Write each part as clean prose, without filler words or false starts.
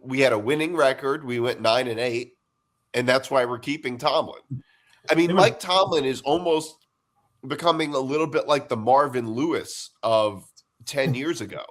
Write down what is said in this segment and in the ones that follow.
we had a winning record. We went 9-8, and that's why we're keeping Tomlin. I mean, Mike Tomlin is almost becoming a little bit like the Marvin Lewis of 10 years ago.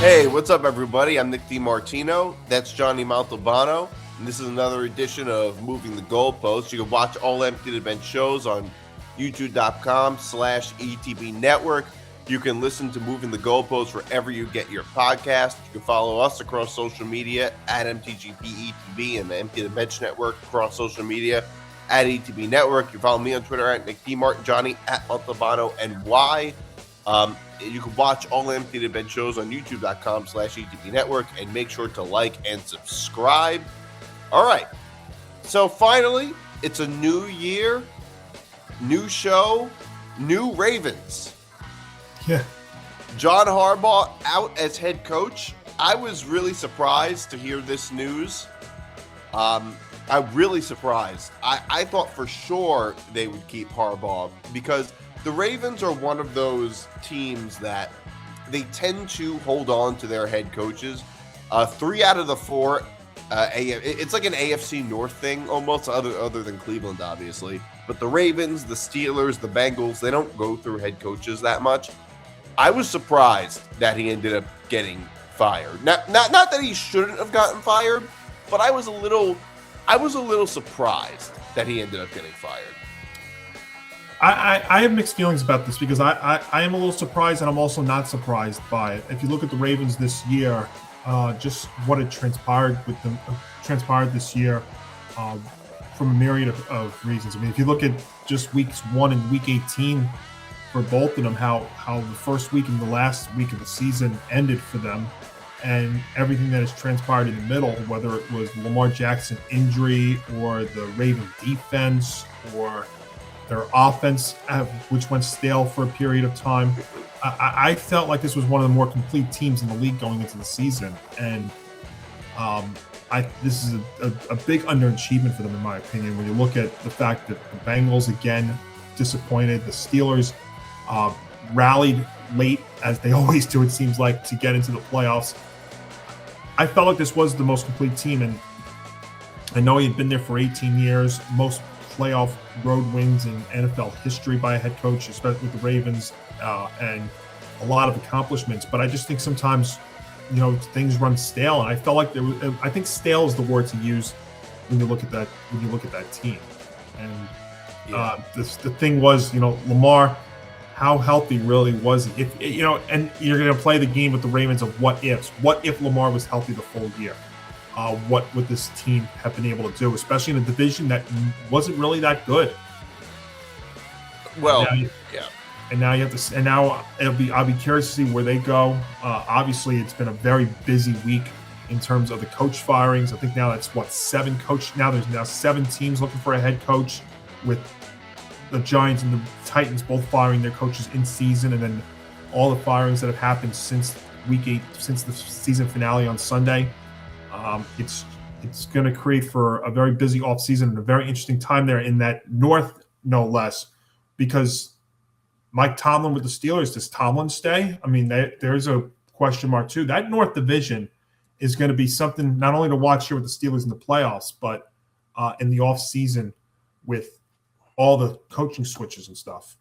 Hey, what's up, everybody? I'm Nick DiMartino. That's Johnny Montalbano. And this is another edition of Moving the Goalposts. You can watch all Empty the Bench shows on youtube.com/ETB Network. You can listen to Moving the Goalposts wherever you get your podcast. You can follow us across social media at MTGPETB and the Empty the Bench Network across social media at ETB Network. You can follow me on Twitter at Nick DiMart, Johnny at Montalbano NY. You can watch all Empty the Bench shows on youtube.com/ETB Network and make sure to like and subscribe. All right. So finally, it's a new year, new show, new Ravens. Yeah. John Harbaugh out as head coach. I was really surprised to hear this news. I'm really surprised. I thought for sure they would keep Harbaugh because the Ravens are one of those teams that they tend to hold on to their head coaches. 3 out of the 4, it's like an AFC North thing almost, other than Cleveland, obviously. But the Ravens, the Steelers, the Bengals, they don't go through head coaches that much. I was surprised that he ended up getting fired. Not that he shouldn't have gotten fired, but I was a little surprised that he ended up getting fired. I have mixed feelings about this because I am a little surprised and I'm also not surprised by it. If you look at the Ravens this year, just what had transpired with them this year from a myriad of reasons. I mean, if you look at just weeks 1 and week 18 for both of them, how the first week and the last week of the season ended for them, and everything that has transpired in the middle, whether it was Lamar Jackson injury or the Raven defense or their offense, which went stale for a period of time. I felt like this was one of the more complete teams in the league going into the season. And this is a big underachievement for them, in my opinion, when you look at the fact that the Bengals, again, disappointed. The Steelers rallied late, as they always do, it seems like, to get into the playoffs. I felt like this was the most complete team. And I know he had been there for 18 years, most playoff road wins in NFL history by a head coach, especially with the Ravens, and a lot of accomplishments. But I just think sometimes, things run stale, and I felt like I think stale is the word to use when you look at that team. And the thing was, Lamar, how healthy really was he? And you're going to play the game with the Ravens of what ifs. What if Lamar was healthy the full year? What would this team have been able to do, especially in a division that wasn't really that good? Well, And now you have to. And now I'll be curious to see where they go. Obviously, it's been a very busy week in terms of the coach firings. I think now that's 7 coach. Now there's 7 teams looking for a head coach, with the Giants and the Titans both firing their coaches in season, and then all the firings that have happened since week 8, since the season finale on Sunday. It's going to create for a very busy offseason and a very interesting time there in that North, no less, because Mike Tomlin with the Steelers, does Tomlin stay? I mean, there's a question mark too. That North division is going to be something not only to watch here with the Steelers in the playoffs, but in the offseason with all the coaching switches and stuff.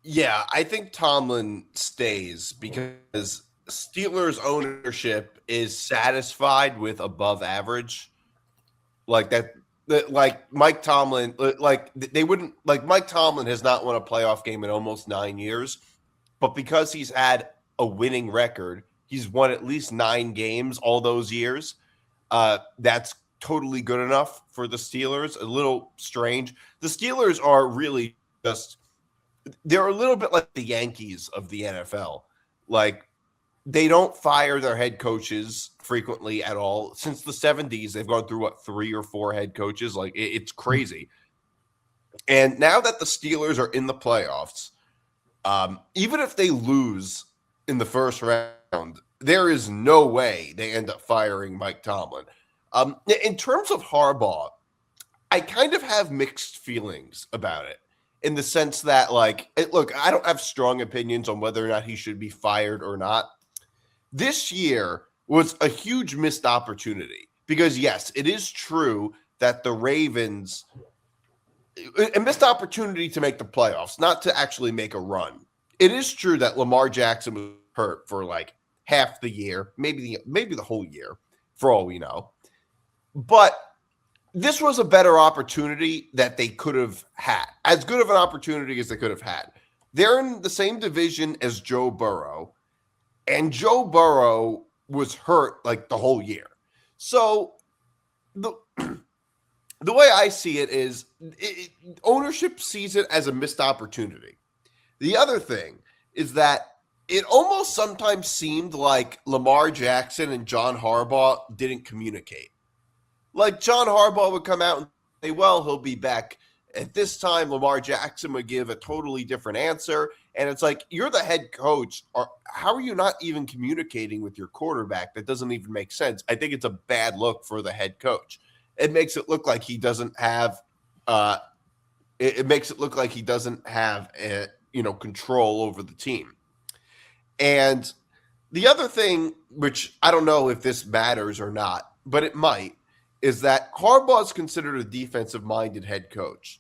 Yeah, I think Tomlin stays because Steelers ownership is satisfied with above average. Like Mike Tomlin, they wouldn't, Mike Tomlin has not won a playoff game in almost 9 years, but because he's had a winning record, he's won at least 9 games all those years. That's totally good enough for the Steelers. A little strange. The Steelers are really they're a little bit like the Yankees of the NFL. Like, they don't fire their head coaches frequently at all. Since the 70s, they've gone through, 3 or 4 head coaches. Like, it's crazy. And now that the Steelers are in the playoffs, even if they lose in the first round, there is no way they end up firing Mike Tomlin. In terms of Harbaugh, I kind of have mixed feelings about it in the sense that, like, look, I don't have strong opinions on whether or not he should be fired or not. This year was a huge missed opportunity because, yes, it is true that the Ravens, a missed opportunity to make the playoffs, not to actually make a run. It is true that Lamar Jackson was hurt for like half the year, maybe the whole year, for all we know. But this was a better opportunity that they could have had, as good of an opportunity as they could have had. They're in the same division as Joe Burrow, and Joe Burrow was hurt like the whole year. So the way I see it is ownership sees it as a missed opportunity. The other thing is that it almost sometimes seemed like Lamar Jackson and John Harbaugh didn't communicate. Like John Harbaugh would come out and say, well, he'll be back at this time. Lamar Jackson would give a totally different answer. And it's like, you're the head coach. How are you not even communicating with your quarterback? That doesn't even make sense. I think it's a bad look for the head coach. It makes it look like he doesn't have it makes it look like he doesn't have control over the team. And the other thing, which I don't know if this matters or not, but it might, is that Harbaugh is considered a defensive-minded head coach.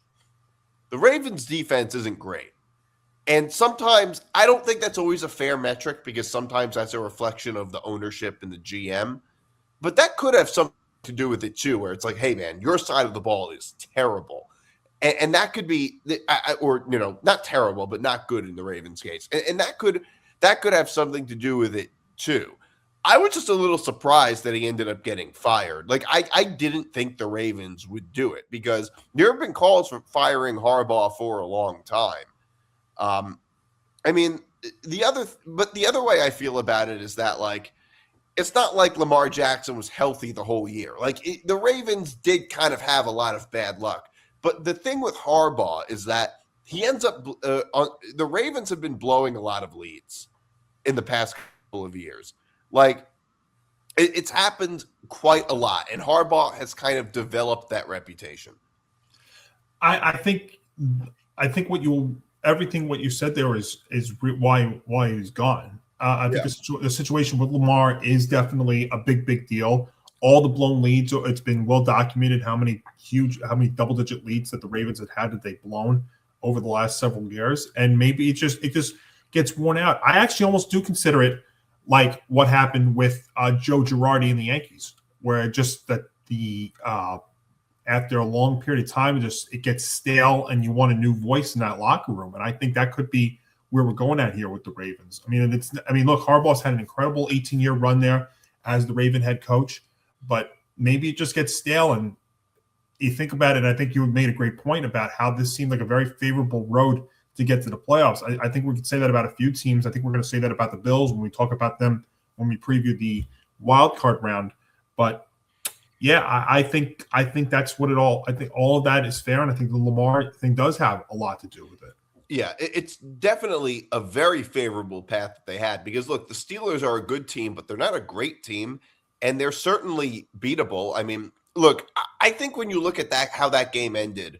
The Ravens' defense isn't great. And sometimes I don't think that's always a fair metric because sometimes that's a reflection of the ownership and the GM. But that could have something to do with it too, where it's like, hey, man, your side of the ball is terrible. And that could be, not terrible, but not good in the Ravens case. And that could have something to do with it too. I was just a little surprised that he ended up getting fired. Like, I didn't think the Ravens would do it because there have been calls for firing Harbaugh for a long time. The other way I feel about it is that, like, it's not like Lamar Jackson was healthy the whole year. Like, the Ravens did kind of have a lot of bad luck. But the thing with Harbaugh is that he ends up the Ravens have been blowing a lot of leads in the past couple of years. Like, it's happened quite a lot, and Harbaugh has kind of developed that reputation. I think everything what you said there is why he's gone. I think the situation with Lamar is definitely a big deal. All the blown leads, it's been well documented how many double-digit leads that the Ravens had that they've blown over the last several years, and maybe it just gets worn out. I actually almost do consider it like what happened with Joe Girardi and the Yankees, where just that after a long period of time, it gets stale, and you want a new voice in that locker room. And I think that could be where we're going at here with the Ravens. Look, Harbaugh's had an incredible 18-year run there as the Raven head coach, but maybe it just gets stale. And you think about it, I think you made a great point about how this seemed like a very favorable road to get to the playoffs. I think we could say that about a few teams. I think we're going to say that about the Bills when we talk about them when we preview the wild card round. But yeah, I think that's what it all. I think all of that is fair, and I think the Lamar thing does have a lot to do with it. Yeah, it's definitely a very favorable path that they had because look, the Steelers are a good team, but they're not a great team, and they're certainly beatable. I mean, look, I think when you look at how that game ended.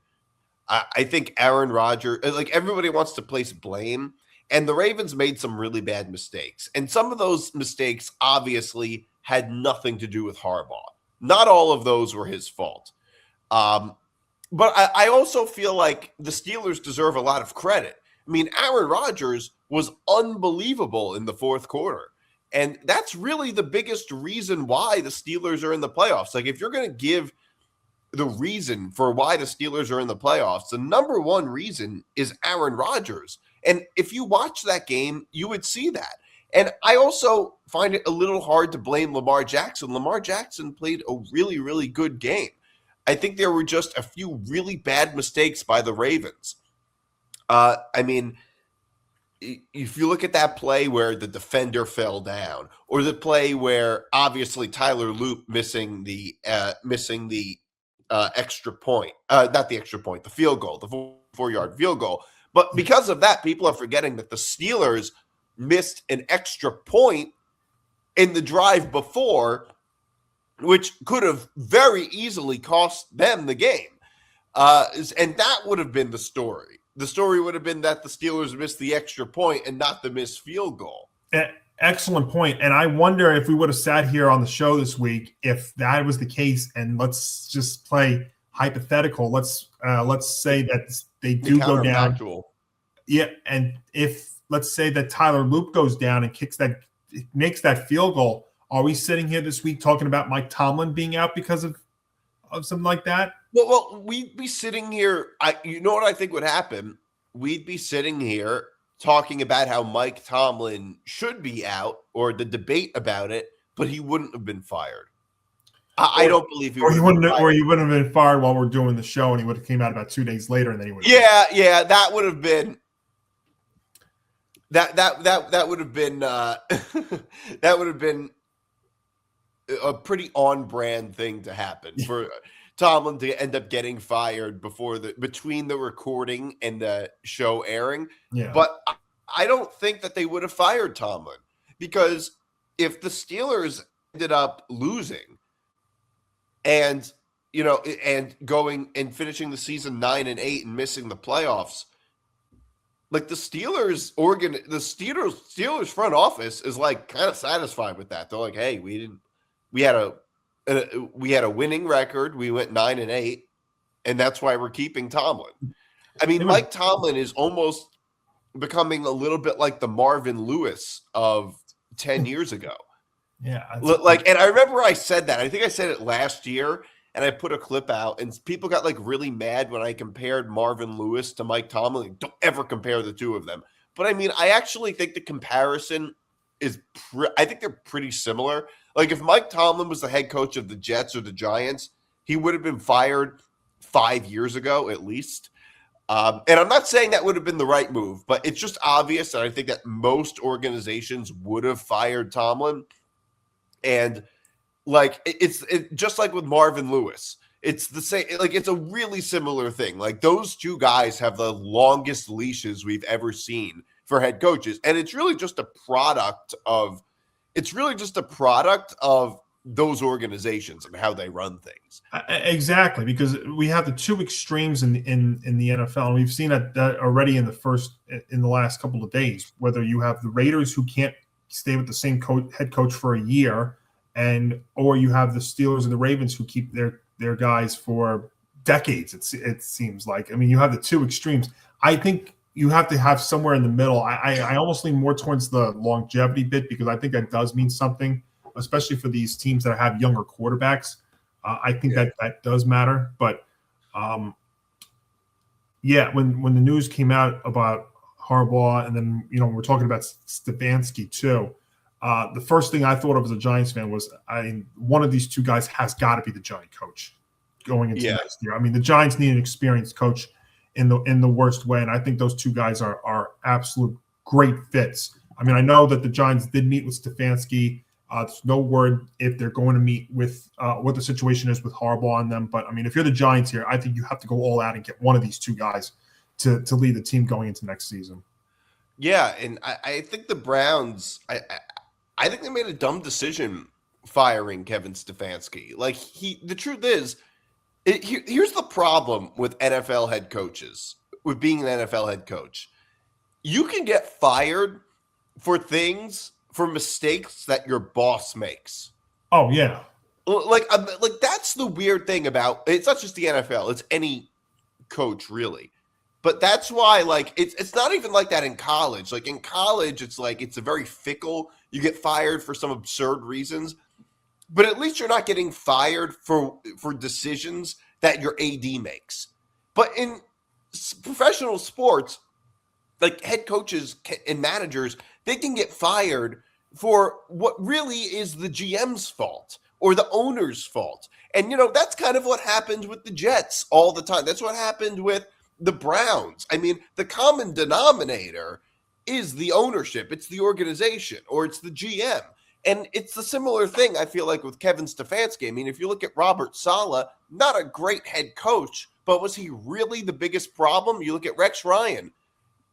I think Aaron Rodgers, like everybody wants to place blame, and the Ravens made some really bad mistakes. And some of those mistakes obviously had nothing to do with Harbaugh. Not all of those were his fault. But I also feel like the Steelers deserve a lot of credit. I mean, Aaron Rodgers was unbelievable in the fourth quarter. And that's really the biggest reason why the Steelers are in the playoffs. Like, if you're going to give the reason for why the Steelers are in the playoffs, the number one reason is Aaron Rodgers. And if you watch that game, you would see that. And I also find it a little hard to blame Lamar Jackson. Lamar Jackson played a really, really good game. I think there were just a few really bad mistakes by the Ravens. If you look at that play where the defender fell down, or the play where obviously Tyler Loop missing the extra point, not the extra point, the field goal, the 4-yard field goal. But because of that, people are forgetting that the Steelers missed an extra point in the drive before, which could have very easily cost them the game. And that would have been the story. The story would have been that the Steelers missed the extra point and not the missed field goal. Excellent point. And I wonder if we would have sat here on the show this week if that was the case. And let's just play hypothetical. Let's say that they do go down. Yeah, and if let's say that Tyler Loop goes down and makes that field goal, are we sitting here this week talking about Mike Tomlin being out because of something like that? Well, we'd be sitting here. You know what I think would happen? We'd be sitting here talking about how Mike Tomlin should be out, or the debate about it, but he wouldn't have been fired. I don't believe he would. Or he wouldn't have been fired while we're doing the show, and he would have came out about 2 days later, and then he would. Yeah, that would have been. That would have been that would have been a pretty on-brand thing to happen for Tomlin to end up getting fired between the recording and the show airing. Yeah. But I don't think that they would have fired Tomlin, because if the Steelers ended up losing and going and finishing the season 9-8 and missing the playoffs, like the Steelers front office is like kind of satisfied with that. They're like, hey, we had a winning record. We went 9-8, and that's why we're keeping Tomlin. I mean, Mike Tomlin is almost becoming a little bit like the Marvin Lewis of 10 years ago. Yeah. And I remember I said that. I think I said it last year, and I put a clip out, and people got like really mad when I compared Marvin Lewis to Mike Tomlin. Don't ever compare the two of them. But I mean, I actually think the comparison is I think they're pretty similar. Like if Mike Tomlin was the head coach of the Jets or the Giants, he would have been fired 5 years ago at least. And I'm not saying that would have been the right move, but it's just obvious that I think that most organizations would have fired Tomlin. And like it's just like with Marvin Lewis. It's the same. Like it's a really similar thing. Like those two guys have the longest leashes we've ever seen for head coaches, and it's really just a product of those organizations and how they run things. Exactly, because we have the two extremes in the NFL, and we've seen that already in the last couple of days. Whether you have the Raiders who can't stay with the same head coach for a year, or you have the Steelers and the Ravens who keep their guys for decades. It seems like. I mean, you have the two extremes. I think you have to have somewhere in the middle. I almost lean more towards the longevity bit, because I think that does mean something, especially for these teams that have younger quarterbacks. I think that does matter. But when the news came out about Harbaugh, and then we're talking about Stefanski too. The first thing I thought of as a Giants fan was, one of these two guys has got to be the Giant coach going into next year. I mean, the Giants need an experienced coach in the worst way, and I think those two guys are absolute great fits. I mean, I know that the Giants did meet with Stefanski. There's no word if they're going to meet with what the situation is with Harbaugh on them. But I mean, if you're the Giants here, I think you have to go all out and get one of these two guys to lead the team going into next season. Yeah, and I think the Browns, I think they made a dumb decision firing Kevin Stefanski. Like the truth is, here's the problem with NFL head coaches, with being an NFL head coach. You can get fired for mistakes that your boss makes. Oh yeah. Like that's the weird thing about, it's not just the NFL, it's any coach really. But that's why, like, it's not even like that in college. Like in college, it's like it's a very fickle. You get fired for some absurd reasons, but at least you're not getting fired for decisions that your AD makes. But in professional sports, like head coaches and managers, they can get fired for what really is the GM's fault or the owner's fault. And, that's kind of what happens with the Jets all the time. That's what happened with the Browns. I mean, the common denominator is the ownership. It's the organization, or it's the GM. And it's the similar thing, I feel like, with Kevin Stefanski. I mean, if you look at Robert Saleh, not a great head coach, but was he really the biggest problem? You look at Rex Ryan,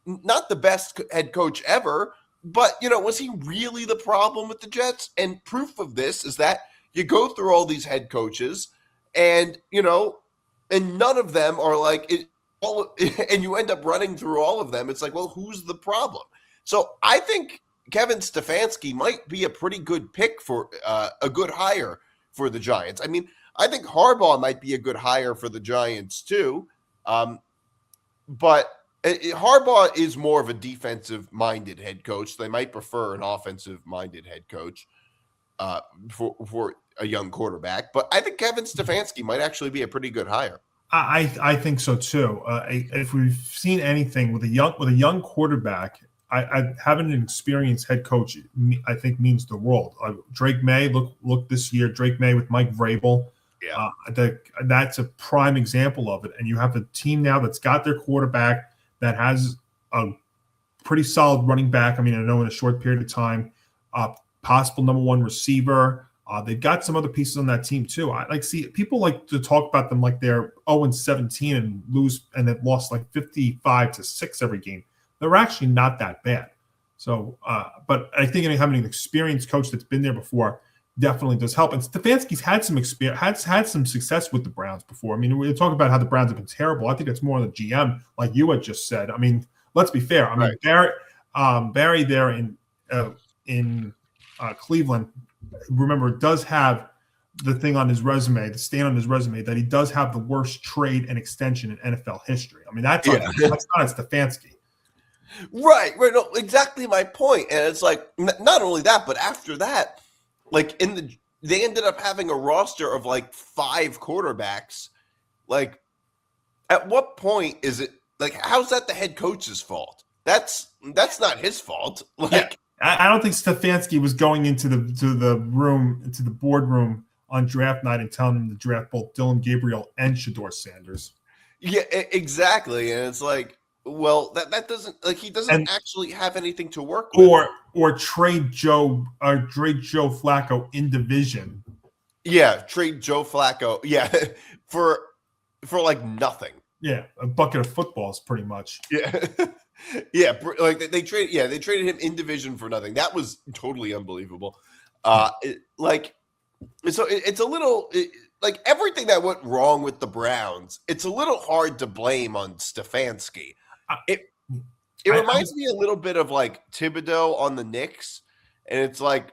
not the best head coach ever, But, was he really the problem with the Jets? And proof of this is that you go through all these head coaches and, and none of them are like it, all, and you end up running through all of them. It's like, well, who's the problem? So I think Kevin Stefanski might be a pretty good pick for a good hire for the Giants. I mean, I think Harbaugh might be a good hire for the Giants too. But Harbaugh is more of a defensive-minded head coach. They might prefer an offensive-minded head coach for a young quarterback. But I think Kevin Stefanski might actually be a pretty good hire. I think so too. If we've seen anything with a young quarterback, having an experienced head coach, I think means the world. Drake May, look this year. Drake May with Mike Vrabel. Yeah, that's a prime example of it. And you have a team now that's got their quarterback that has a pretty solid running back. I mean, I know in a short period of time, possible number one receiver. They've got some other pieces on that team too. People like to talk about them like they're 0-17 and lose, and they've lost like 55-6 every game. They're actually not that bad. So, but I think having an experienced coach that's been there before definitely does help. And Stefanski's had some experience, had some success with the Browns before. I mean, we're talking about how the Browns have been terrible. I think it's more on the GM, like you had just said. I mean, let's be fair. I mean, Barry there in Cleveland, remember, does have the thing on his resume, the stain on his resume, that he does have the worst trade and extension in NFL history. I mean, that's not Stefanski. Right. No, exactly my point. And it's like, not only that, but after that, like they ended up having a roster of like 5 quarterbacks. Like, at what point is it like? How's that the head coach's fault? That's not his fault. Like, yeah. I don't think Stefanski was going into the boardroom on draft night and telling them to draft both Dylan Gabriel and Shedeur Sanders. Yeah, exactly. And it's like, well, that doesn't, like, he doesn't actually have anything to work with. Or trade Joe Flacco in division. Yeah, trade Joe Flacco. Yeah, for like nothing. Yeah, a bucket of footballs, pretty much. Yeah, yeah. Like they traded him in division for nothing. That was totally unbelievable. It's a little like everything that went wrong with the Browns. It's a little hard to blame on Stefanski. It reminds me a little bit of like Thibodeau on the Knicks, and it's like,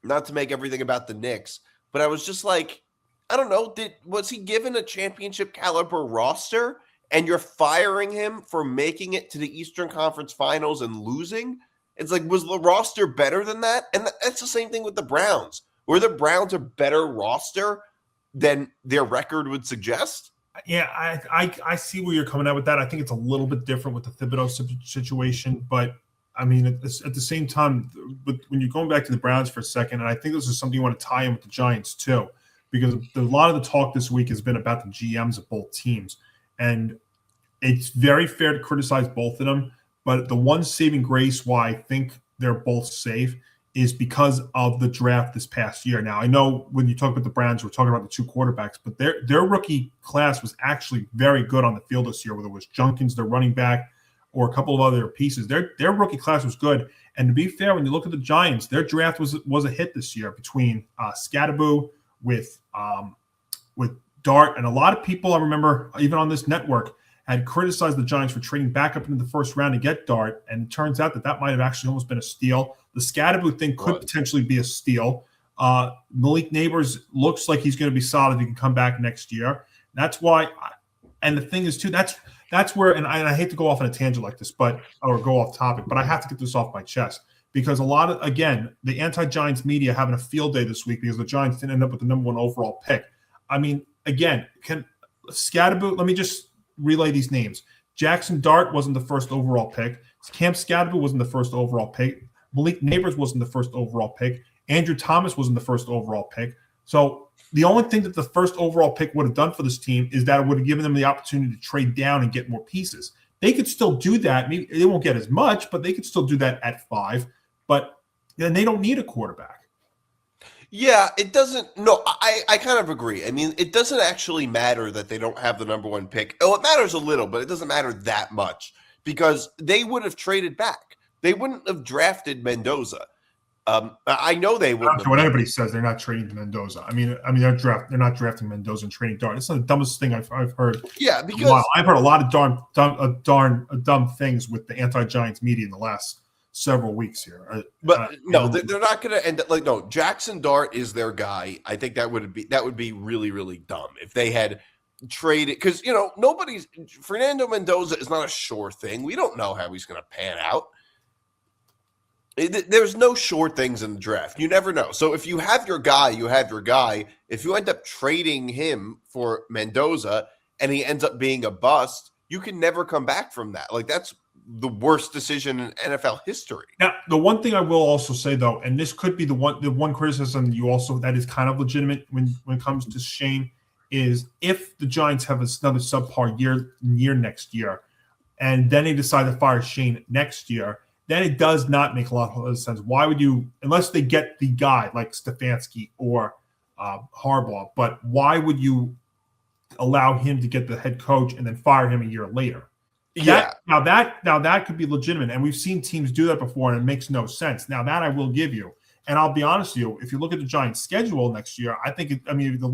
not to make everything about the Knicks, but I was just like, I don't know, was he given a championship caliber roster and you're firing him for making it to the Eastern Conference Finals and losing? It's like, was the roster better than that? And that's the same thing with the Browns. Were the Browns a better roster than their record would suggest? Yeah, I see where you're coming at with that. I think it's a little bit different with the Thibodeau situation, but I mean, at the same time, but when you're going back to the Browns for a second, and I think this is something you want to tie in with the Giants too, because a lot of the talk this week has been about the GMs of both teams, and it's very fair to criticize both of them, but the one saving grace why I think they're both safe is because of the draft this past year. Now, I know when you talk about the Browns, we're talking about the 2 quarterbacks, but their rookie class was actually very good on the field this year, whether it was Junkins, their running back, or a couple of other pieces. Their rookie class was good. And to be fair, when you look at the Giants, their draft was a hit this year between Scadaboo with Dart. And a lot of people, I remember, even on this network, had criticized the Giants for trading back up into the first round to get Dart. And it turns out that might have actually almost been a steal. The Scadaboo thing could potentially be a steal. Malik Neighbors looks like he's going to be solid. He can come back next year. That's why. And the thing is, too, that's where, and I hate to go off on a tangent like this, or go off topic, but I have to get this off my chest because a lot of, again, the anti-Giants media having a field day this week because the Giants didn't end up with the number 1 overall pick. I mean, again, can Scadaboo, let me just relay these names. Jackson Dart wasn't the first overall pick. Cam Scadaboo wasn't the first overall pick. Malik Neighbors wasn't the first overall pick. Andrew Thomas wasn't the first overall pick. So the only thing that the first overall pick would have done for this team is that it would have given them the opportunity to trade down and get more pieces. They could still do that. Maybe they won't get as much, but they could still do that at 5. But then they don't need a quarterback. Yeah, it doesn't. No, I kind of agree. I mean, it doesn't actually matter that they don't have the number 1 pick. Oh, it matters a little, but it doesn't matter that much because they would have traded back. they wouldn't have drafted Mendoza. I know they I wouldn't don't care what have. anybody says. They're not trading Mendoza. I mean, they're not drafting Mendoza and trading Dart. It's the dumbest thing I've heard. Yeah, In a while. because I've heard a lot of dumb things with the anti-Giants media in the last several weeks here. but no, they're not going to end up like no. Jackson Dart is their guy. I think that would be really really dumb if they had traded because nobody's Fernando Mendoza is not a sure thing. We don't know how he's going to pan out. There's no sure things in the draft. You never know. So if you have your guy, you have your guy. If you end up trading him for Mendoza and he ends up being a bust, you can never come back from that. Like that's the worst decision in NFL history. Now, the one thing I will also say though, and this could be the one criticism you also that is kind of legitimate when it comes to Shane, is if the Giants have another subpar year next year, and then they decide to fire Shane next year, then it does not make a lot of sense. Why would you, unless they get the guy like Stefanski or Harbaugh, but why would you allow him to get the head coach and then fire him a year later? Yeah. Now that could be legitimate, and we've seen teams do that before, and it makes no sense. Now that I will give you, and I'll be honest with you, if you look at the Giants' schedule next year, I think the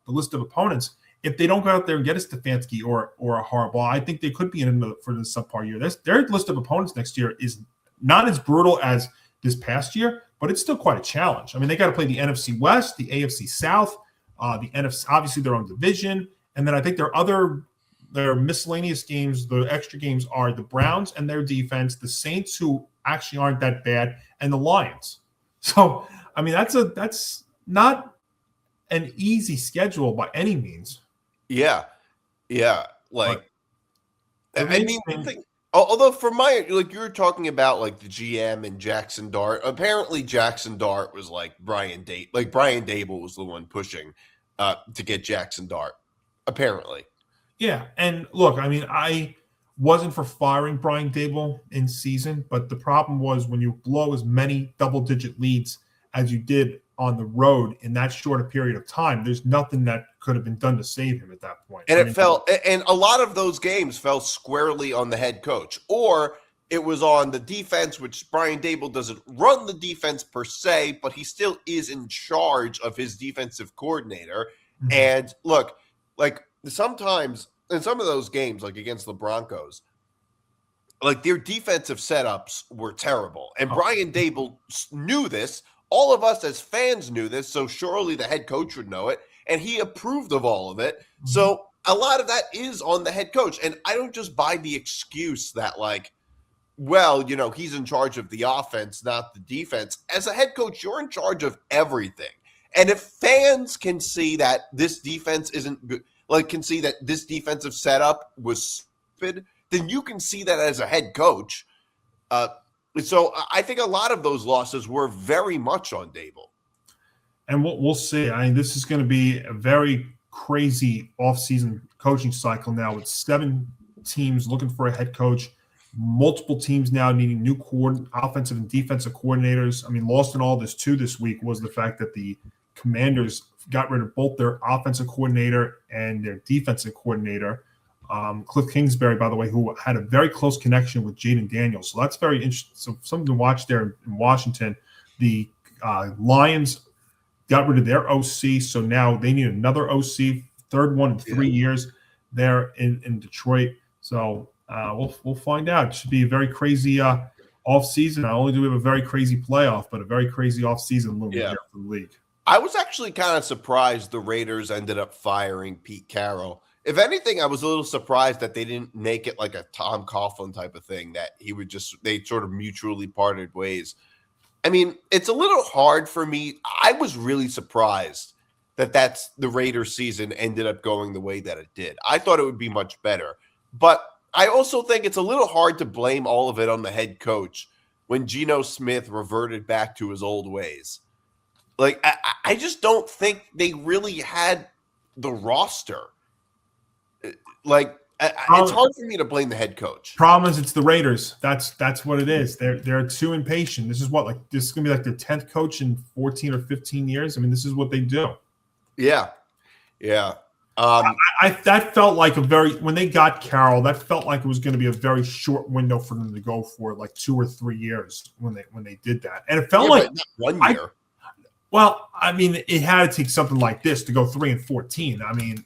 list of opponents, if they don't go out there and get a Stefanski or a Harbaugh, I think they could be in for the subpar year. Their list of opponents next year is not as brutal as this past year, but it's still quite a challenge. I mean, they got to play the NFC West, the AFC South, the NFC, obviously their own division, and then I think their miscellaneous games, the extra games are the Browns and their defense, the Saints, who actually aren't that bad, and the Lions. So, I mean, that's not an easy schedule by any means. Yeah. Like, But I mean, the thing, although for you were talking about like the GM and Jackson Dart. Apparently, Jackson Dart was like Brian Dable was the one pushing to get Jackson Dart. Apparently. Yeah, and look, I mean, I wasn't for firing Brian Dable in season, but the problem was when you blow as many double-digit leads as you did on the road in that short a period of time, there's nothing that could have been done to save him at that point. And and a lot of those games fell squarely on the head coach, or it was on the defense, which Brian Dable doesn't run the defense per se, but he still is in charge of his defensive coordinator. Mm-hmm. And look, like sometimes in some of those games, like against the Broncos, like their defensive setups were terrible. And Brian Dable knew this. All of us as fans knew this, so surely the head coach would know it, and he approved of all of it. Mm-hmm. So a lot of that is on the head coach, and I don't just buy the excuse that like, well, he's in charge of the offense, not the defense. As a head coach, you're in charge of everything. And if fans can see that this defense isn't good, can see that this defensive setup was stupid, then you can see that as a head coach. So I think a lot of those losses were very much on Dable. And we'll see. I mean, this is going to be a very crazy offseason coaching cycle now with 7 teams looking for a head coach, multiple teams now needing new offensive and defensive coordinators. I mean, lost in all this too this week was the fact that the Commanders got rid of both their offensive coordinator and their defensive coordinator. Cliff Kingsbury, by the way, who had a very close connection with Jaden Daniels. So that's very interesting. So something to watch there in Washington. The Lions got rid of their OC, so now they need another OC, third one in 3 years there in Detroit. So we'll find out. It should be a very crazy offseason. Not only do we have a very crazy playoff, but a very crazy offseason looming here for the league. I was actually kind of surprised the Raiders ended up firing Pete Carroll. If anything, I was a little surprised that they didn't make it like a Tom Coughlin type of thing, that they sort of mutually parted ways. I mean, it's a little hard for me. I was really surprised that that's the Raiders season ended up going the way that it did. I thought it would be much better. But I also think it's a little hard to blame all of it on the head coach when Geno Smith reverted back to his old ways. Like, I just don't think they really had the roster. Like, it's hard for me to blame the head coach. Problem is, it's the Raiders. That's what it is. They're too impatient. This is gonna be like their 10th coach in 14 or 15 years. I mean, this is what they do. Yeah. That felt like when they got Carroll, that felt like it was going to be a very short window for them to go for, like 2 or 3 years when they did that, and it felt like but not 1 year. Well, I mean, it had to take something like this to go 3-14. I mean,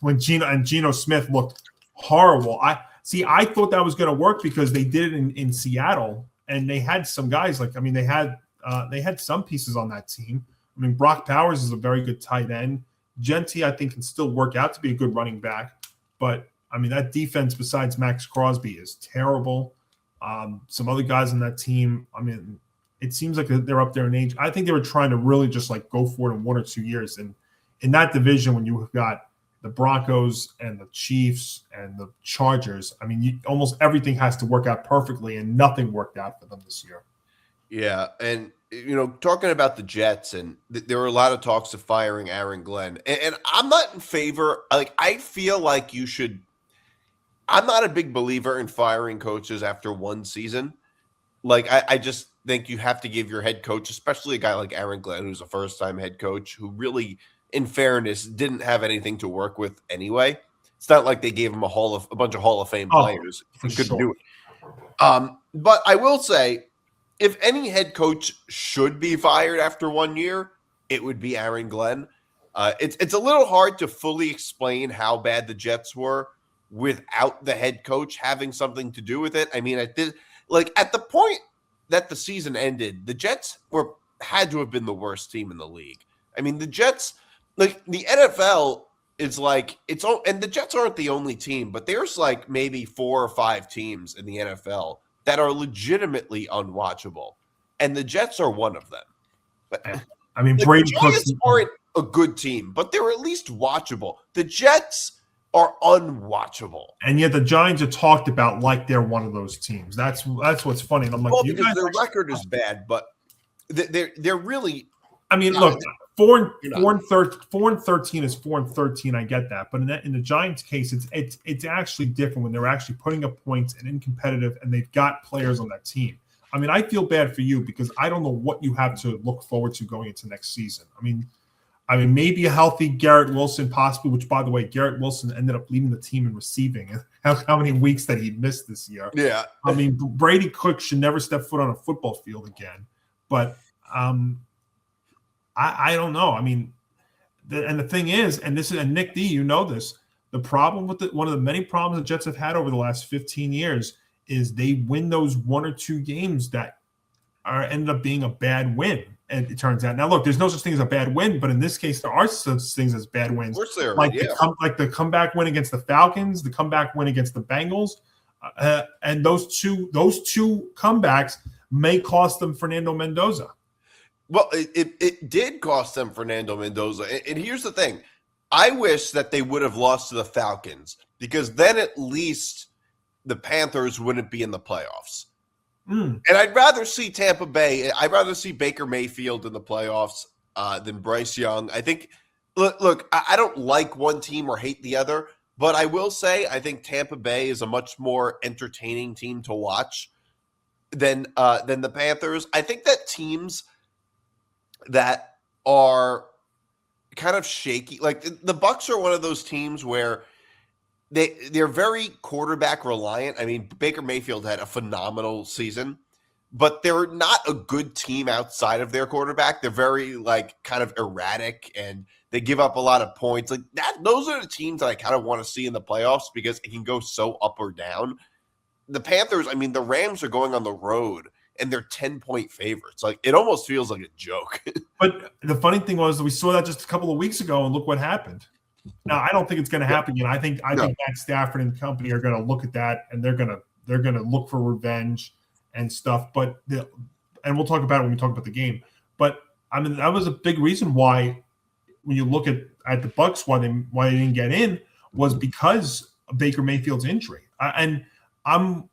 when Geno Smith looked horrible, I thought that was going to work because they did it in Seattle, and they had some guys they had some pieces on that team. I mean, Brock Powers is a very good tight end. Genti, I think, can still work out to be a good running back, but I mean, that defense besides Max Crosby is terrible. Some other guys on that team, I mean, it seems like they're up there in age. I think they were trying to really just like go for it in 1 or 2 years. And in that division, when you've got the Broncos and the Chiefs and the Chargers, I mean, almost everything has to work out perfectly, and nothing worked out for them this year. Yeah, and talking about the Jets, and there were a lot of talks of firing Aaron Glenn, and I'm not in favor. Like, I feel like you should. I'm not a big believer in firing coaches after one season. Like, I just think you have to give your head coach, especially a guy like Aaron Glenn, who's a first-time head coach, who really, in fairness, didn't have anything to work with anyway. It's not like they gave him a bunch of Hall of Fame players who couldn't do it. But I will say, if any head coach should be fired after 1 year, it would be Aaron Glenn. It's a little hard to fully explain how bad the Jets were without the head coach having something to do with it. I mean, at the point that the season ended, the Jets had to have been the worst team in the league. I mean, the Jets, like, the NFL is like and the Jets aren't the only team, but there's like maybe 4 or 5 teams in the NFL that are legitimately unwatchable, and the Jets are one of them. But I mean, the Brady Giants aren't a good team, but they're at least watchable. The Jets are unwatchable, and yet the Giants are talked about like they're one of those teams. That's what's funny. And I'm like, because their record is bad, but they're really. I mean, look, 4-13 is 4-13. I get that, but in the Giants' case, it's actually different when they're actually putting up points and competitive, and they've got players on that team. I mean, I feel bad for you because I don't know what you have to look forward to going into next season. I mean, maybe a healthy Garrett Wilson, possibly. Which, by the way, Garrett Wilson ended up leading the team in receiving. How many weeks that he missed this year? Yeah, I mean, Brady Cook should never step foot on a football field again. But I don't know. I mean, the thing is, and Nick D, you know this. The problem with one of the many problems the Jets have had over the last 15 years is they win those 1 or 2 games that ended up being a bad win. And it turns out now, look, there's no such thing as a bad win, but in this case, there are such things as bad wins. Of course there are, like the comeback win against the Falcons, the comeback win against the Bengals, and those two comebacks may cost them Fernando Mendoza. Well, it did cost them Fernando Mendoza. And here's the thing. I wish that they would have lost to the Falcons, because then at least the Panthers wouldn't be in the playoffs. And I'd rather see Tampa Bay. I'd rather see Baker Mayfield in the playoffs than Bryce Young. I think, look, I don't like one team or hate the other, but I will say I think Tampa Bay is a much more entertaining team to watch than the Panthers. I think that teams that are kind of shaky, like the Bucs are one of those teams where they're very quarterback reliant. I mean, Baker Mayfield had a phenomenal season, but they're not a good team outside of their quarterback. They're very like kind of erratic, and they give up a lot of points. Like that, those are the teams that I kind of want to see in the playoffs because it can go so up or down. The Panthers, I mean, the Rams are going on the road and they're 10-point favorites. Like it almost feels like a joke. But the funny thing was we saw that just a couple of weeks ago, and look what happened. Now, I don't think it's going to happen again. I think Matt Stafford and company are going to look at that, and they're going to look for revenge and stuff. But and we'll talk about it when we talk about the game. But I mean, that was a big reason why, when you look at the Bucs, why they didn't get in was because of Baker Mayfield's injury. This will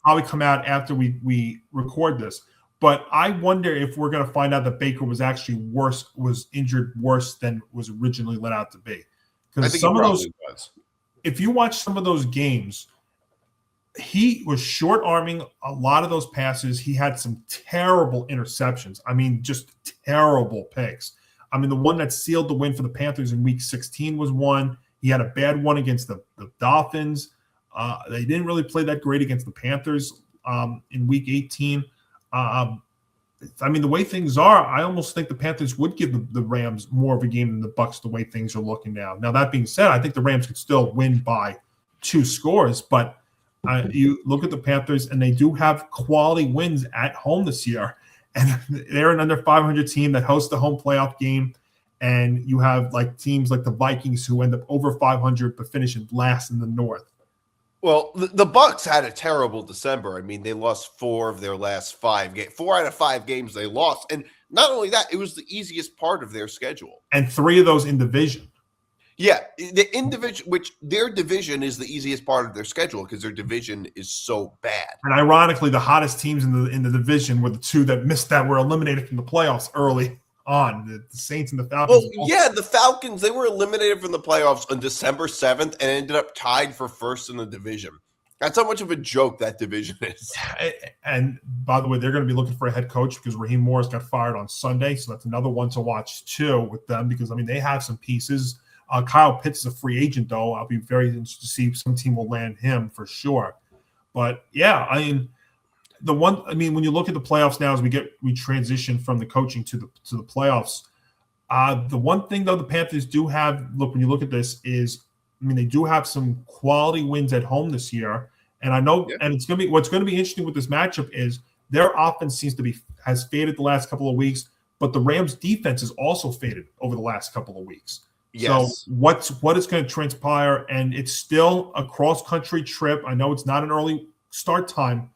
probably come out after we record this. But I wonder if we're going to find out that Baker was actually was injured worse than was originally let out to be. Because some of those, if you watch some of those games, he was short arming a lot of those passes. He had some terrible interceptions. I mean, just terrible picks. I mean, the one that sealed the win for the Panthers in Week 16 was one. He had a bad one against the Dolphins. They didn't really play that great against the Panthers in Week 18. I mean, the way things are, I almost think the Panthers would give the Rams more of a game than the Bucs the way things are looking now. Now, that being said, I think the Rams could still win by 2 scores, but you look at the Panthers, and they do have quality wins at home this year. And they're an under 500 team that hosts the home playoff game. And you have like teams like the Vikings who end up over 500 but finishing last in the North. Well, the Bucs had a terrible December. I mean, they lost 4 of their last 5 games. 4 out of 5 games they lost. And not only that, it was the easiest part of their schedule. And 3 of those in division. Yeah, their division is the easiest part of their schedule because their division is so bad. And ironically, the hottest teams in the division were the 2 that were eliminated from the playoffs early on, the Saints and the Falcons. Well, yeah, the Falcons, they were eliminated from the playoffs on December 7th and ended up tied for first in the division. That's how much of a joke that division is. And by the way, they're going to be looking for a head coach because Raheem Morris got fired on Sunday. So that's another one to watch too with them because, I mean, they have some pieces. Kyle Pitts is a free agent, though. I'll be very interested to see if some team will land him for sure. But yeah, I mean, when you look at the playoffs now, as we transition from the coaching to the playoffs, the one thing though the Panthers do have, when you look at this, is they do have some quality wins at home this year, and I know, and it's going to be what's going to be interesting with this matchup is their offense has faded the last couple of weeks, but the Rams' defense has also faded over the last couple of weeks. Yes. So what is going to transpire, and it's still a cross-country trip. I know it's not an early start time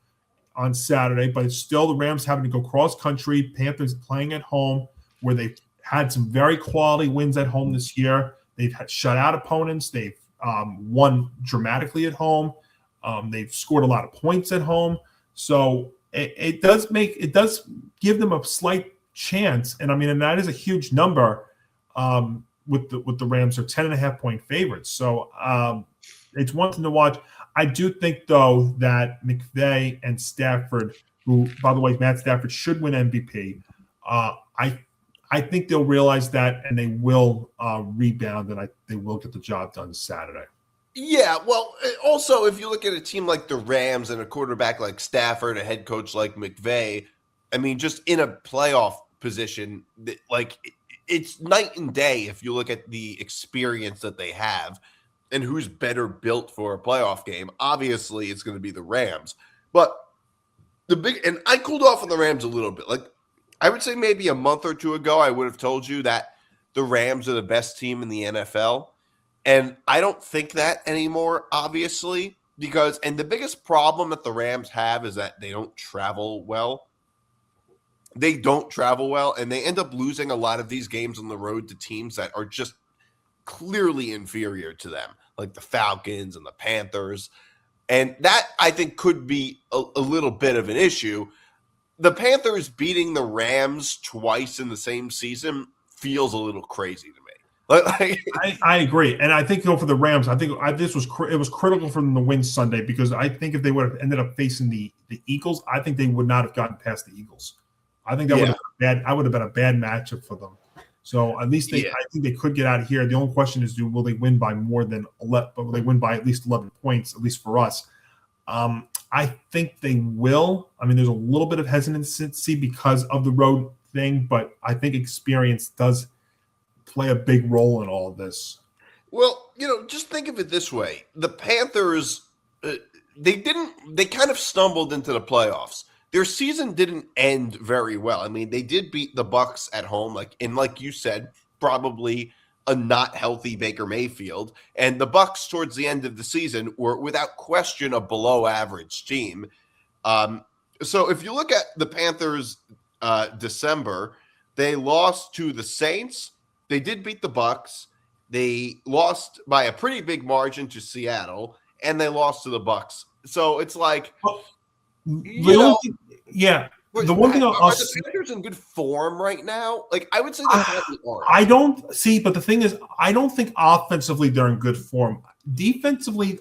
on Saturday, but it's still the Rams having to go cross-country, Panthers playing at home, where they've had some very quality wins at home this year. They've shut out opponents. They've won dramatically at home. They've scored a lot of points at home. So it does give them a slight chance, and that is a huge number. With the Rams are 10.5-point favorites. So it's one thing to watch. I do think, though, that McVay and Stafford, who, by the way, Matt Stafford should win MVP, I think they'll realize that and they will rebound and they will get the job done Saturday. Yeah, well, also, if you look at a team like the Rams and a quarterback like Stafford, a head coach like McVay, just in a playoff position, it's night and day if you look at the experience that they have and who's better built for a playoff game. Obviously, it's going to be the Rams. But and I cooled off on the Rams a little bit. I would say maybe a month or 2 ago, I would have told you that the Rams are the best team in the NFL. And I don't think that anymore, obviously, and the biggest problem that the Rams have is that they don't travel well. They don't travel well, and they end up losing a lot of these games on the road to teams that are just clearly inferior to them, like the Falcons and the Panthers. And that, I think, could be a little bit of an issue. The Panthers beating the Rams twice in the same season feels a little crazy to me. I agree, and I think for the Rams, I think it was critical for them to win Sunday because I think if they would have ended up facing the Eagles, I think they would not have gotten past the Eagles. I think that would have been a bad matchup for them. So at least I think they could get out of here. The only question is, will they win by more than 11? But will they win by at least 11 points? At least for us, I think they will. There's a little bit of hesitancy because of the road thing, but I think experience does play a big role in all of this. Well, just think of it this way: the Panthers, they kind of stumbled into the playoffs. Their season didn't end very well. They did beat the Bucs at home, like you said, probably a not healthy Baker Mayfield. And the Bucs towards the end of the season were without question a below average team. So if you look at the Panthers December, they lost to the Saints. They did beat the Bucs. They lost by a pretty big margin to Seattle, and they lost to the Bucs. So it's like, the one thing are the Panthers in good form right now? I would say they probably are. I don't see, but the thing is, I don't think offensively they're in good form. Defensively,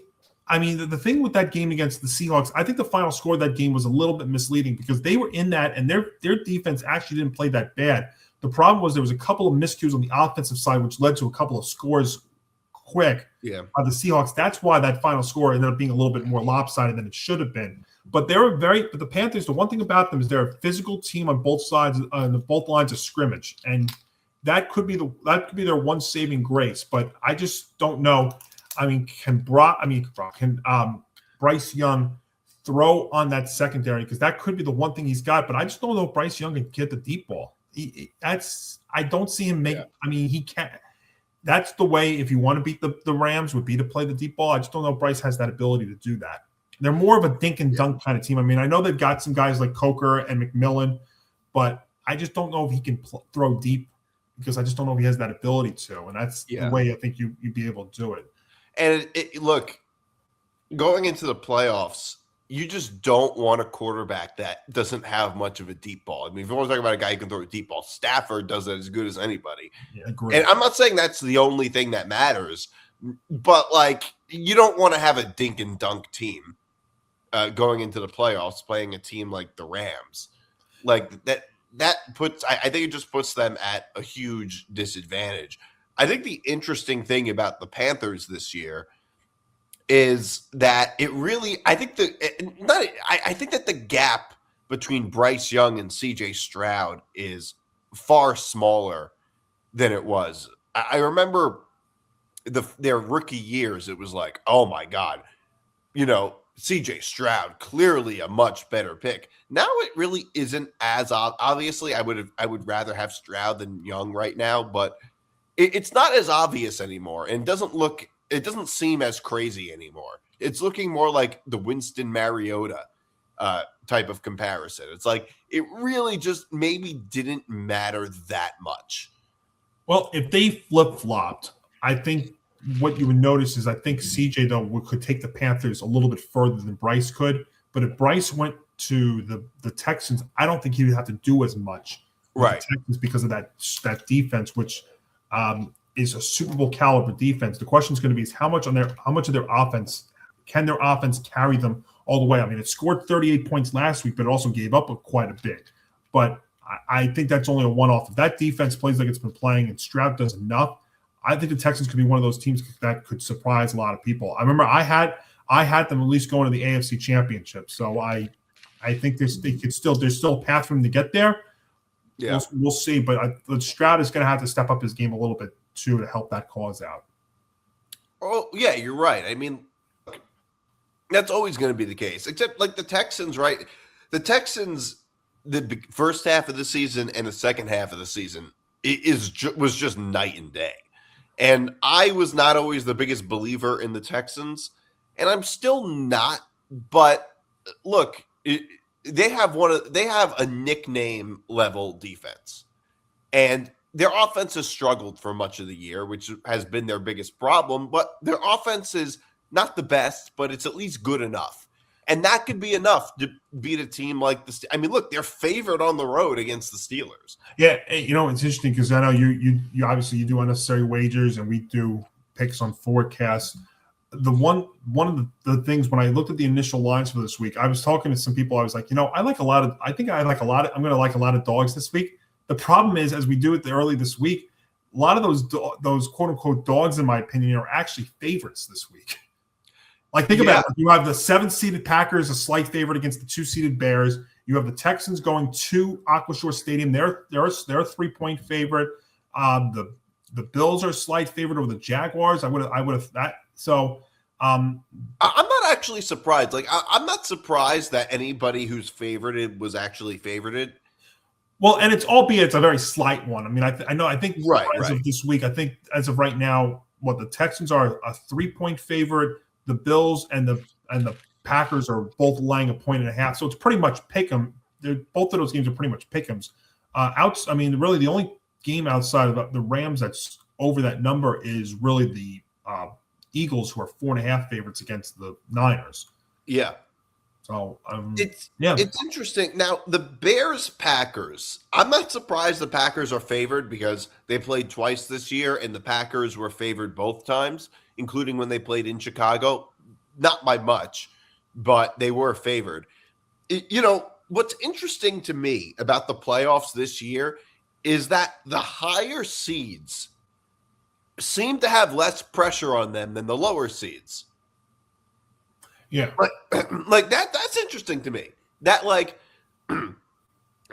the thing with that game against the Seahawks, I think the final score of that game was a little bit misleading because they were in that, and their defense actually didn't play that bad. The problem was there was a couple of miscues on the offensive side, which led to a couple of scores quick by the Seahawks. That's why that final score ended up being a little bit more lopsided than it should have been. But but the Panthers, the one thing about them is they're a physical team on both sides, on both lines of scrimmage, and that could be their one saving grace. But I just don't know. I mean, can Bryce Young throw on that secondary? Because that could be the one thing he's got. But I just don't know if Bryce Young can get the deep ball. I don't see him make. Yeah. I mean, he can't. That's the way, if you want to beat the Rams, would be to play the deep ball. I just don't know if Bryce has that ability to do that. They're more of a dink and dunk kind of team. I mean, I know they've got some guys like Coker and McMillan, but I just don't know if he can throw deep, because I just don't know if he has that ability to. And that's the way I think you'd be able to do it. And look, going into the playoffs, you just don't want a quarterback that doesn't have much of a deep ball. I mean, if you want to talk about a guy who can throw a deep ball, Stafford does it as good as anybody. Yeah, great. And I'm not saying that's the only thing that matters, but like, you don't want to have a dink and dunk team going into the playoffs playing a team like the Rams. Like that puts, I think it just puts them at a huge disadvantage. I think the interesting thing about the Panthers this year is that it really, I think that the gap between Bryce Young and CJ Stroud is far smaller than it was. I remember their rookie years, it was like, oh my God, CJ Stroud, clearly a much better pick. Now it really isn't as obviously. I would rather have Stroud than Young right now, but it's not as obvious anymore, and it doesn't seem as crazy anymore. It's looking more like the Winston Mariota type of comparison. It's like it really just maybe didn't matter that much. Well, if they flip-flopped, I think what you would notice is I think CJ, though, could take the Panthers a little bit further than Bryce could. But if Bryce went to the Texans, I don't think he would have to do as much with the Texans because of that defense, which is a Super Bowl caliber defense. The question is going to be is how much of their offense can their offense carry them all the way? I mean, it scored 38 points last week, but it also gave up quite a bit. But I think that's only a one-off. If that defense plays like it's been playing and Stroud does enough, I think the Texans could be one of those teams that could surprise a lot of people. I remember I had them at least going to the AFC Championship. So I think there's still a path for them to get there. Yeah, we'll see. But Stroud is going to have to step up his game a little bit too to help that cause out. Oh yeah, you're right. I mean, that's always going to be the case, except like the Texans, right? The Texans, the first half of the season and the second half of the season was just night and day. And I was not always the biggest believer in the Texans, and I'm still not. But look, they have a nickname level defense, and their offense has struggled for much of the year, which has been their biggest problem. But their offense is not the best, but it's at least good enough. And that could be enough to beat a team like the – I mean, look, they're favored on the road against the Steelers. Yeah, it's interesting because I know you obviously you do unnecessary wagers and we do picks on forecasts. One of the things when I looked at the initial lines for this week, I was talking to some people. I was like, I'm going to like a lot of dogs this week. The problem is, as we do it early this week, a lot of those quote-unquote dogs, in my opinion, are actually favorites this week. Like, think about it. You have the 7th-seeded Packers, a slight favorite against the 2-seeded Bears. You have the Texans going to Aquashore Stadium. They're a 3-point favorite. The Bills are a slight favorite over the Jaguars. I would have that. So I'm not actually surprised. Like, I'm not surprised that anybody who's favorited was actually favorited. Well, and it's a very slight one. I mean, I think as of this week, I think as of right now, the Texans are a 3-point favorite. The Bills and the Packers are both laying 1.5, so it's pretty much pick 'em. Both of those games are pretty much pick 'ems. I mean, really, the only game outside of the Rams that's over that number is really the Eagles, who are 4.5 favorites against the Niners. Yeah. So it's interesting. Now the Bears-Packers, I'm not surprised the Packers are favored because they played twice this year, and the Packers were favored both times, including when they played in Chicago. Not by much, but they were favored. What's interesting to me about the playoffs this year is that the higher seeds seem to have less pressure on them than the lower seeds. Yeah. Like that's interesting to me. That like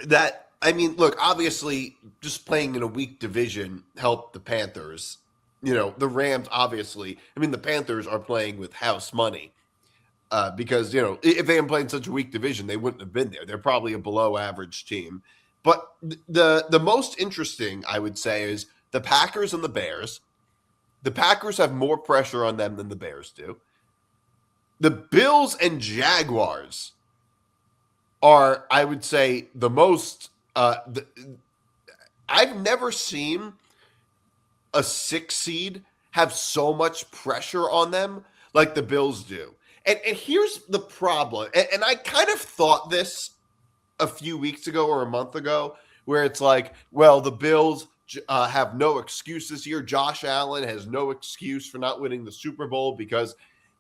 that I mean, look, obviously just playing in a weak division helped the Panthers. The Rams obviously, I mean the Panthers are playing with house money. Because if they hadn't played in such a weak division, they wouldn't have been there. They're probably a below average team. But the most interesting, I would say, is the Packers and the Bears. The Packers have more pressure on them than the Bears do. The Bills and Jaguars are, I would say, the most. I've never seen a 6 seed have so much pressure on them like the Bills do. And here's the problem. And I kind of thought this a few weeks ago or a month ago, where it's like, well, the Bills have no excuse this year. Josh Allen has no excuse for not winning the Super Bowl because,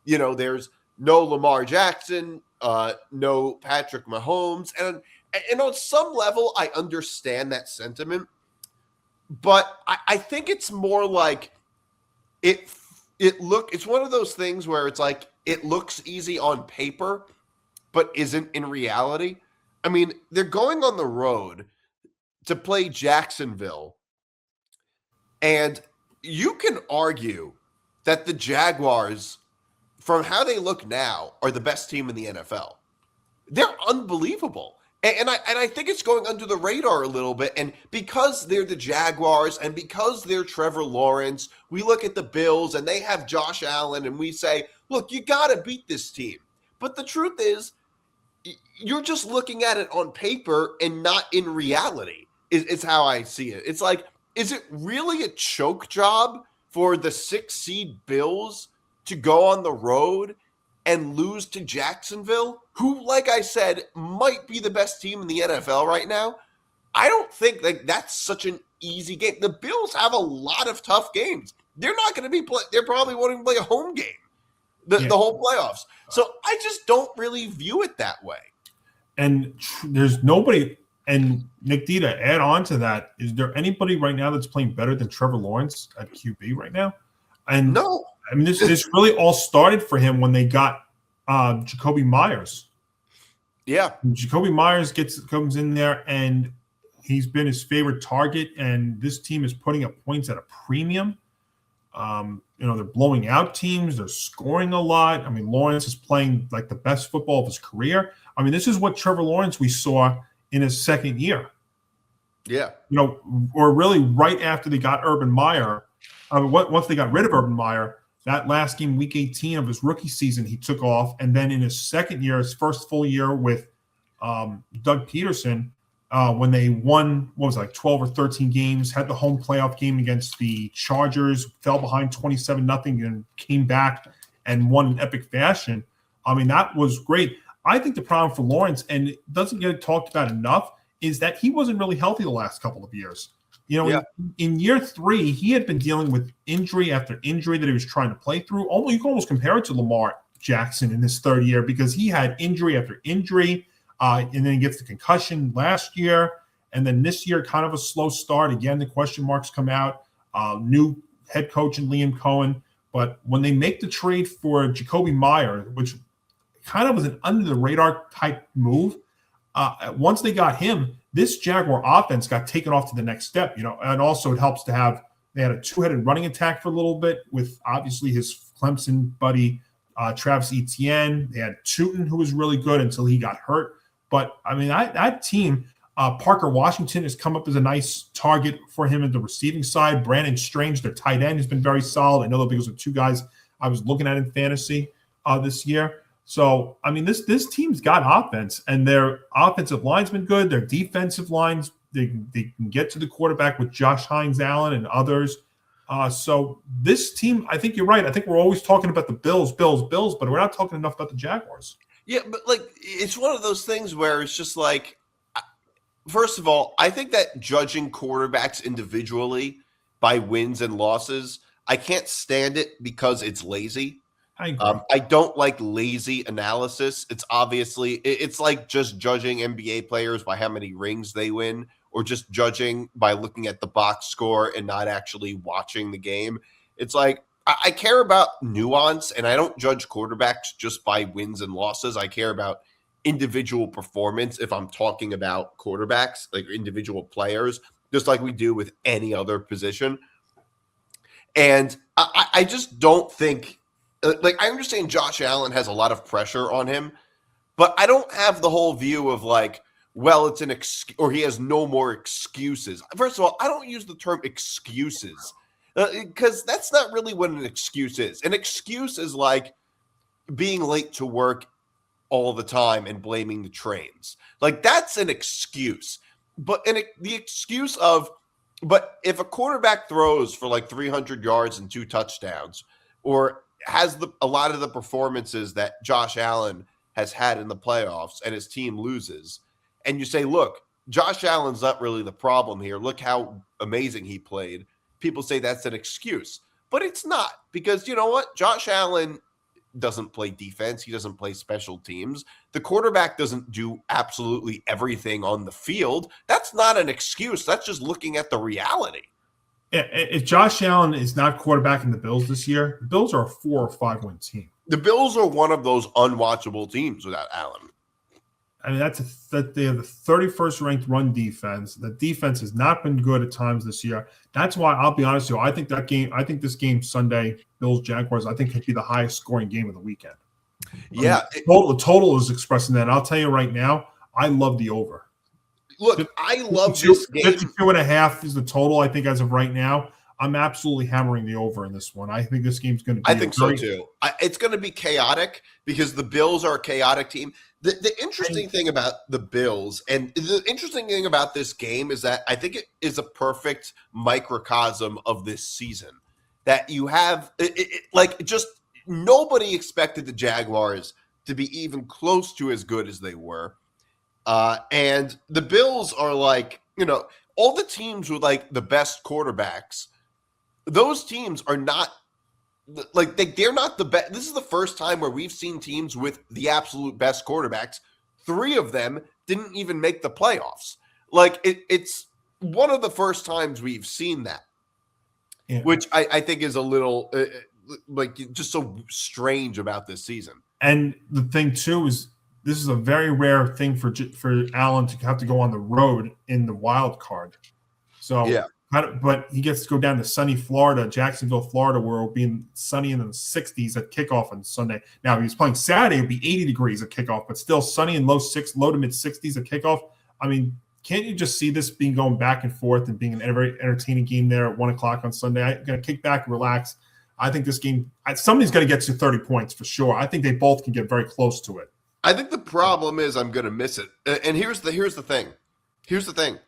there's no Lamar Jackson, no Patrick Mahomes. And on some level, I understand that sentiment. But I think it's more like it's one of those things where it's like it looks easy on paper, but isn't in reality. I mean, they're going on the road to play Jacksonville, and you can argue that the Jaguars, from how they look now, are the best team in the NFL. They're unbelievable. And I think it's going under the radar a little bit. And because they're the Jaguars and because they're Trevor Lawrence, we look at the Bills and they have Josh Allen and we say, look, you got to beat this team. But the truth is, you're just looking at it on paper and not in reality, is how I see it. It's like, is it really a choke job for the 6 seed Bills to go on the road and lose to Jacksonville, who, like I said, might be the best team in the NFL right now? I don't think that's such an easy game. The Bills have a lot of tough games. They're not going to be they're probably won't even play a home game the whole playoffs. So I just don't really view it that way. And there's nobody. And Nick D, to add on to that, is there anybody right now that's playing better than Trevor Lawrence at QB right now? And no. I mean, this really all started for him when they got Jacoby Myers. Yeah. Jacoby Myers comes in there, and he's been his favorite target, and this team is putting up points at a premium. They're blowing out teams. They're scoring a lot. I mean, Lawrence is playing like the best football of his career. I mean, this is what Trevor Lawrence we saw in his second year. Yeah. Or really right after they got Urban Meyer. Once they got rid of Urban Meyer, that last game, week 18 of his rookie season, he took off. And then in his second year, his first full year with Doug Peterson, when they won, 12 or 13 games, had the home playoff game against the Chargers, fell behind 27-0, and came back and won in epic fashion. I mean, that was great. I think the problem for Lawrence, and it doesn't get talked about enough, is that he wasn't really healthy the last couple of years. In year 3, he had been dealing with injury after injury that he was trying to play through. You can almost compare it to Lamar Jackson in his third year because he had injury after injury, and then he gets the concussion last year. And then this year, kind of a slow start. Again, the question marks come out. New head coach in Liam Cohen. But when they make the trade for Jacoby Meyer, which kind of was an under-the-radar type move, once they got him, this Jaguar offense got taken off to the next step, and also it helps to have, they had a 2-headed running attack for a little bit with obviously his Clemson buddy, Travis Etienne. They had Tootin, who was really good until he got hurt. But I mean, that team, Parker Washington has come up as a nice target for him at the receiving side. Brandon Strange, their tight end, has been very solid. I know that because of 2 guys I was looking at in fantasy this year. So, I mean, this team's got offense, and their offensive line's been good. Their defensive lines, they can get to the quarterback with Josh Hines-Allen and others. So this team, I think you're right. I think we're always talking about the Bills, but we're not talking enough about the Jaguars. Yeah, but it's one of those things where it's just like, first of all, I think that judging quarterbacks individually by wins and losses, I can't stand it because it's lazy. I don't like lazy analysis. It's obviously, it's like just judging NBA players by how many rings they win or just judging by looking at the box score and not actually watching the game. It's like I care about nuance, and I don't judge quarterbacks just by wins and losses. I care about individual performance if I'm talking about quarterbacks, like individual players, just like we do with any other position. And I just don't think, like, I understand Josh Allen has a lot of pressure on him, but I don't have the whole view of like, well, it's an excuse, or he has no more excuses. First of all, I don't use the term excuses because that's not really what an excuse is. An excuse is like being late to work all the time and blaming the trains. Like, that's an excuse. But the excuse of, but if a quarterback throws for like 300 yards and 2 touchdowns, or has a lot of the performances that Josh Allen has had in the playoffs and his team loses, and you say, look, Josh Allen's not really the problem here. Look how amazing he played. People say that's an excuse, but it's not, because you know what? Josh Allen doesn't play defense. He doesn't play special teams. The quarterback doesn't do absolutely everything on the field. That's not an excuse. That's just looking at the reality. If Josh Allen is not quarterbacking the Bills this year, the Bills are a 4 or 5 win team. The Bills are one of those unwatchable teams without Allen. I mean, that they have the 31st ranked run defense. The defense has not been good at times this year. That's why I'll be honest with you. I think this game Sunday, Bills Jaguars, I think could be the highest scoring game of the weekend. Yeah, the total is expressing that. And I'll tell you right now, I love the over. Look, I love this game. 52.5 is the total, I think, as of right now. I'm absolutely hammering the over in this one. I think this game's going to be. I think so too. It's going to be chaotic because the Bills are a chaotic team. The interesting thing about the Bills, and the interesting thing about this game, is that I think it is a perfect microcosm of this season. That you have, like, just nobody expected the Jaguars to be even close to as good as they were. And the Bills are like, all the teams with like the best quarterbacks, those teams are not like they're not the best. This is the first time where we've seen teams with the absolute best quarterbacks. 3 of them didn't even make the playoffs. Like it's one of the first times we've seen that, which I think is a little like just so strange about this season. And the thing too is, this is a very rare thing for Allen to have to go on the road in the wild card. So yeah. But he gets to go down to sunny Florida, Jacksonville, Florida, where it'll be sunny in the 60s at kickoff on Sunday. Now, if he was playing Saturday, it'd be 80 degrees at kickoff, but still sunny and low to mid 60s at kickoff. I mean, can't you just see this being going back and forth and being a very entertaining game there at 1 o'clock on Sunday? I'm going to kick back and relax. I think this game, somebody's going to get to 30 points for sure. I think they both can get very close to it. I think the problem is I'm going to miss it. And here's the thing. Here's the thing.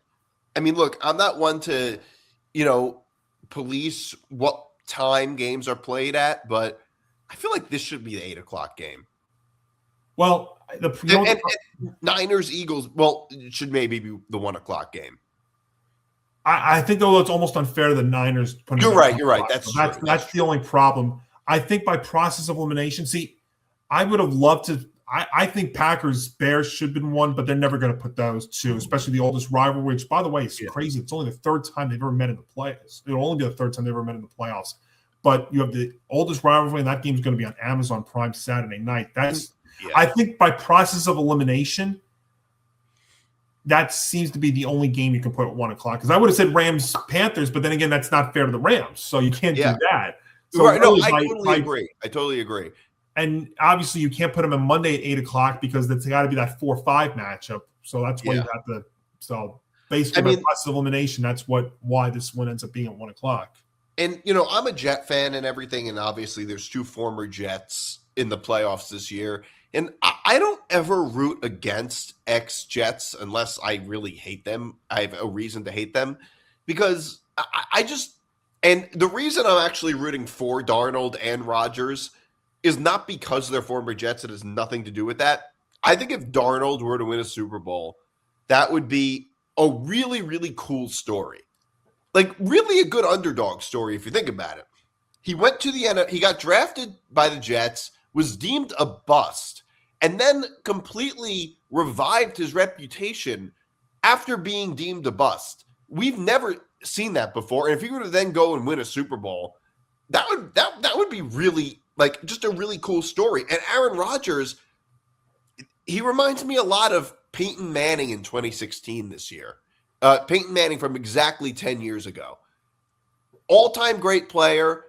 I mean, look, I'm not one to, police what time games are played at, but I feel like this should be the 8 o'clock game. Well, and Niners, Eagles, well, it should maybe be the 1 o'clock game. I think, though, it's almost unfair to the Niners. You're right. That's the only problem. I think by process of elimination, I would have loved to. I think Packers Bears should have been one, but they're never going to put those 2, especially the oldest rivalry, which, by the way, is crazy. It's only the 3rd time they've ever met in the playoffs. It'll only be the 3rd time they've ever met in the playoffs. But you have the oldest rivalry, and that game is going to be on Amazon Prime Saturday night. I think by process of elimination, that seems to be the only game you can put at 1 o'clock. Because I would have said Rams Panthers, but then again, that's not fair to the Rams, so you can't do that. So right. No, I totally agree. And obviously, you can't put them on Monday at 8 o'clock because it's got to be that 4-5 matchup. So that's why you have to. So basically, by process of elimination, that's why this one ends up being at 1 o'clock. And I'm a Jet fan and everything, and obviously, there's 2 former Jets in the playoffs this year. And I don't ever root against ex-Jets unless I really hate them. I have a reason to hate them because I just – and the reason I'm actually rooting for Darnold and Rodgers is not because they're former Jets. It has nothing to do with that. I think if Darnold were to win a Super Bowl, that would be a really, really cool story. Like, really a good underdog story if you think about it. He went to the NFL, he got drafted by the Jets, was deemed a bust, and then completely revived his reputation after being deemed a bust. We've never seen that before. And if he were to then go and win a Super Bowl, that would be really like just a really cool story. And Aaron Rodgers, he reminds me a lot of Peyton Manning in 2016 this year. Peyton Manning from exactly 10 years ago. All-time great player,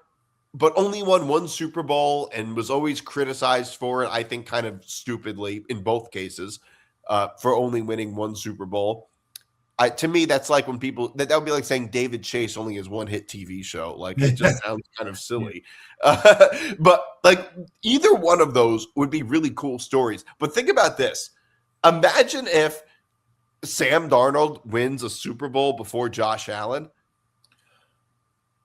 but only won one Super Bowl and was always criticized for it, I think kind of stupidly in both cases, for only winning one Super Bowl. To me, that's like when people that would be like saying David Chase only has one hit TV show. Like it just sounds kind of silly. But like either one of those would be really cool stories. But think about this. Imagine if Sam Darnold wins a Super Bowl before Josh Allen.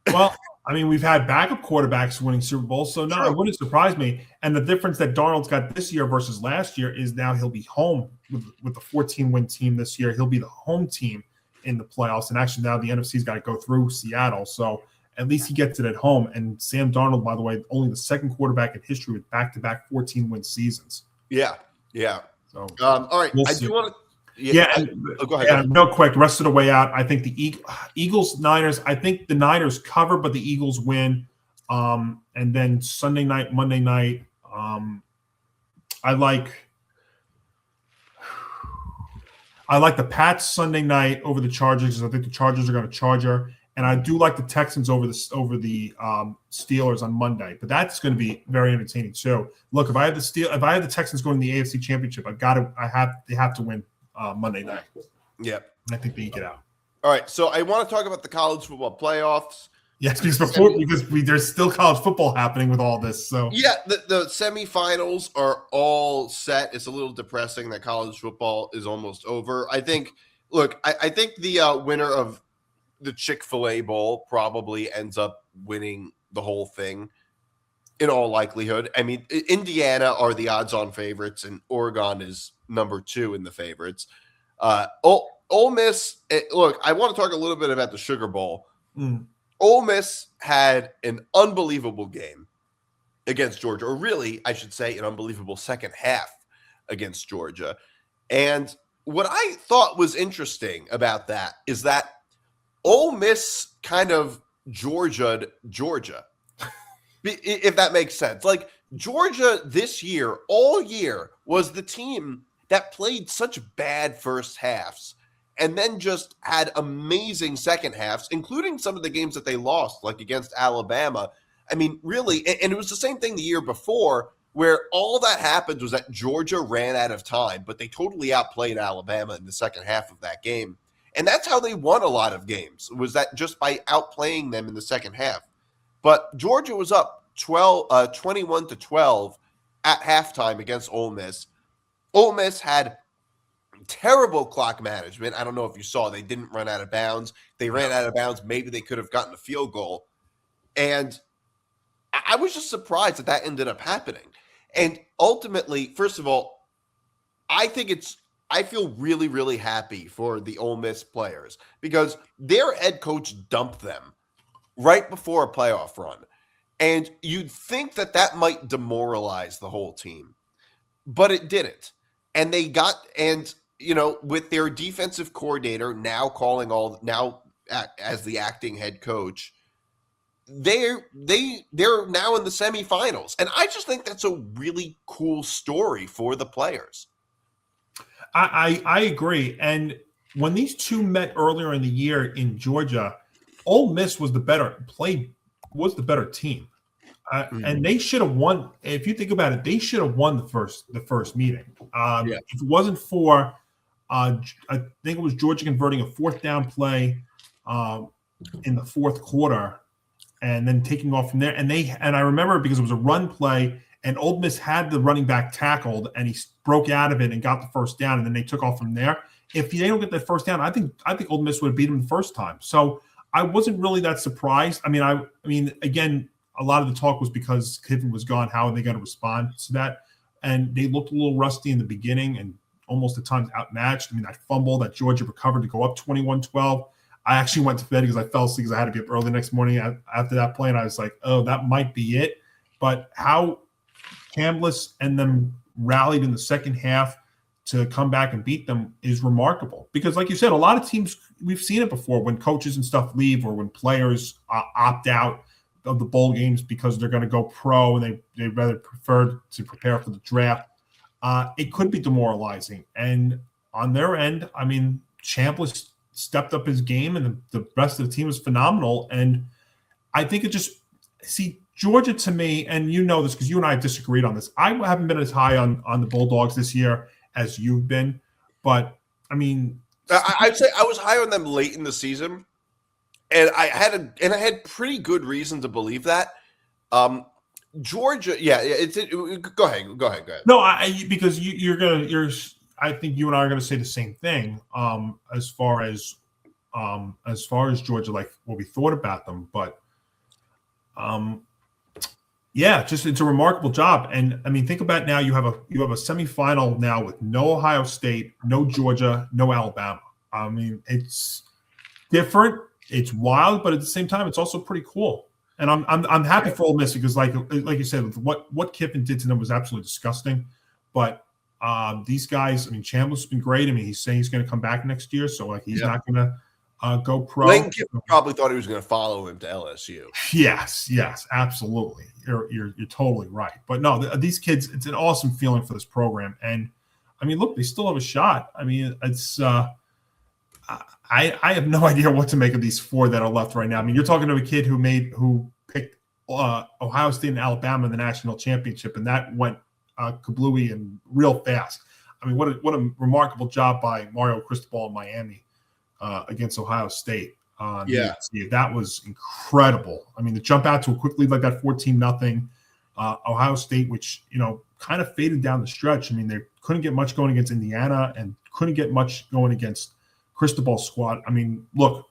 Well, I mean, we've had backup quarterbacks winning Super Bowls, so no, it wouldn't surprise me. And the difference that Darnold's got this year versus last year is now he'll be home with the 14-win team this year. He'll be the home team in the playoffs. And actually now the NFC's got to go through Seattle. So at least he gets it at home. And Sam Darnold, by the way, only the second quarterback in history with back-to-back 14-win seasons. Yeah, yeah. So, all right, we'll I see. do want to. Go ahead. Real quick, rest of the way out. I think the Eagles, Niners. I think the Niners cover, but the Eagles win. And then Sunday night, Monday night. I like the Pats Sunday night over the Chargers because I think the Chargers are going to charger, and I do like the Texans over the Steelers on Monday. But that's going to be very entertaining too. Look, if I have the Texans going to the AFC Championship, they have to win. Monday night. Yep. I think they get out. All right. So I want to talk about the college football playoffs. Yes, because there's still college football happening with all this. So yeah, the semifinals are all set. It's a little depressing that college football is almost over. I think the winner of the Chick-fil-A Bowl probably ends up winning the whole thing in all likelihood. I mean, Indiana are the odds-on favorites, and Oregon is number 2 in the favorites. Ole Miss, look, I want to talk a little bit about the Sugar Bowl. Ole Miss had an unbelievable game against Georgia, or really, I should say, an unbelievable second half against Georgia. And what I thought was interesting about that is that Ole Miss kind of Georgia'd Georgia, if that makes sense. Like, Georgia this year, all year, was the team that played such bad first halves and then just had amazing second halves, including some of the games that they lost, like against Alabama. I mean, really, and it was the same thing the year before, where all that happened was that Georgia ran out of time, but they totally outplayed Alabama in the second half of that game. And that's how they won a lot of games, was that just by outplaying them in the second half. But Georgia was up 21-12 at halftime against Ole Miss. Ole Miss had terrible clock management. I don't know if you saw, they didn't run out of bounds. They ran out of bounds. Maybe they could have gotten a field goal. And I was just surprised that ended up happening. And ultimately, first of all, I feel really, really happy for the Ole Miss players because their head coach dumped them right before a playoff run. And you'd think that might demoralize the whole team, but it didn't. And with their defensive coordinator now as the acting head coach, they're now in the semifinals. And I just think that's a really cool story for the players. I agree. And when these two met earlier in the year in Georgia, Ole Miss was the better team. And they should have won. If you think about it, they should have won the first meeting. If it wasn't for, I think it was Georgia converting a fourth down play in the fourth quarter, and then taking off from there. And I remember because it was a run play, and Ole Miss had the running back tackled, and he broke out of it and got the first down, and then they took off from there. If they don't get that first down, I think Ole Miss would have beat them the first time. So I wasn't really that surprised. I mean, again, a lot of the talk was because Kiffin was gone. How are they going to respond to that? And they looked a little rusty in the beginning and almost at times outmatched. I mean, that fumble that Georgia recovered to go up 21-12. I actually went to bed because I fell asleep because I had to be up early the next morning after that play. And I was like, oh, that might be it. But how Chambliss and them rallied in the second half to come back and beat them is remarkable. Because, like you said, a lot of teams, we've seen it before when coaches and stuff leave or when players opt out of the bowl games because they're going to go pro and they rather prefer to prepare for the draft. It could be demoralizing. And on their end, I mean, Chambliss stepped up his game and the rest of the team was phenomenal. And I think it just see Georgia to me, and you know this because you and I have disagreed on this. I haven't been as high on the Bulldogs this year as you've been, but I mean, I'd say I was high on them late in the season, and I had pretty good reason to believe that. Georgia, go ahead. No, because I think you and I are gonna say the same thing. As far as Georgia, like what we thought about them, but yeah, just it's a remarkable job. And I mean, think about now you have a semifinal now with no Ohio State, no Georgia, no Alabama. I mean, it's different, it's wild, but at the same time, it's also pretty cool. And I'm happy for Ole Miss because like you said, what Kiffin did to them was absolutely disgusting. But these guys, I mean, Chambliss has been great. I mean, he's saying he's going to come back next year, so like he's not going to go pro. Lane Kiffin probably thought he was going to follow him to LSU. Yes, absolutely. You're totally right. But no, these kids, it's an awesome feeling for this program. And I mean, look, they still have a shot. I mean, it's I have no idea what to make of these four that are left right now. I mean, you're talking to a kid who picked Ohio State and Alabama in the national championship, and that went kablooey and real fast. I mean, what a remarkable job by Mario Cristobal in Miami against Ohio State. That was incredible. I mean, to jump out to a quick lead like that, 14-0. Ohio State, which kind of faded down the stretch. I mean, they couldn't get much going against Indiana and couldn't get much going against Cristobal's squad. I mean, look,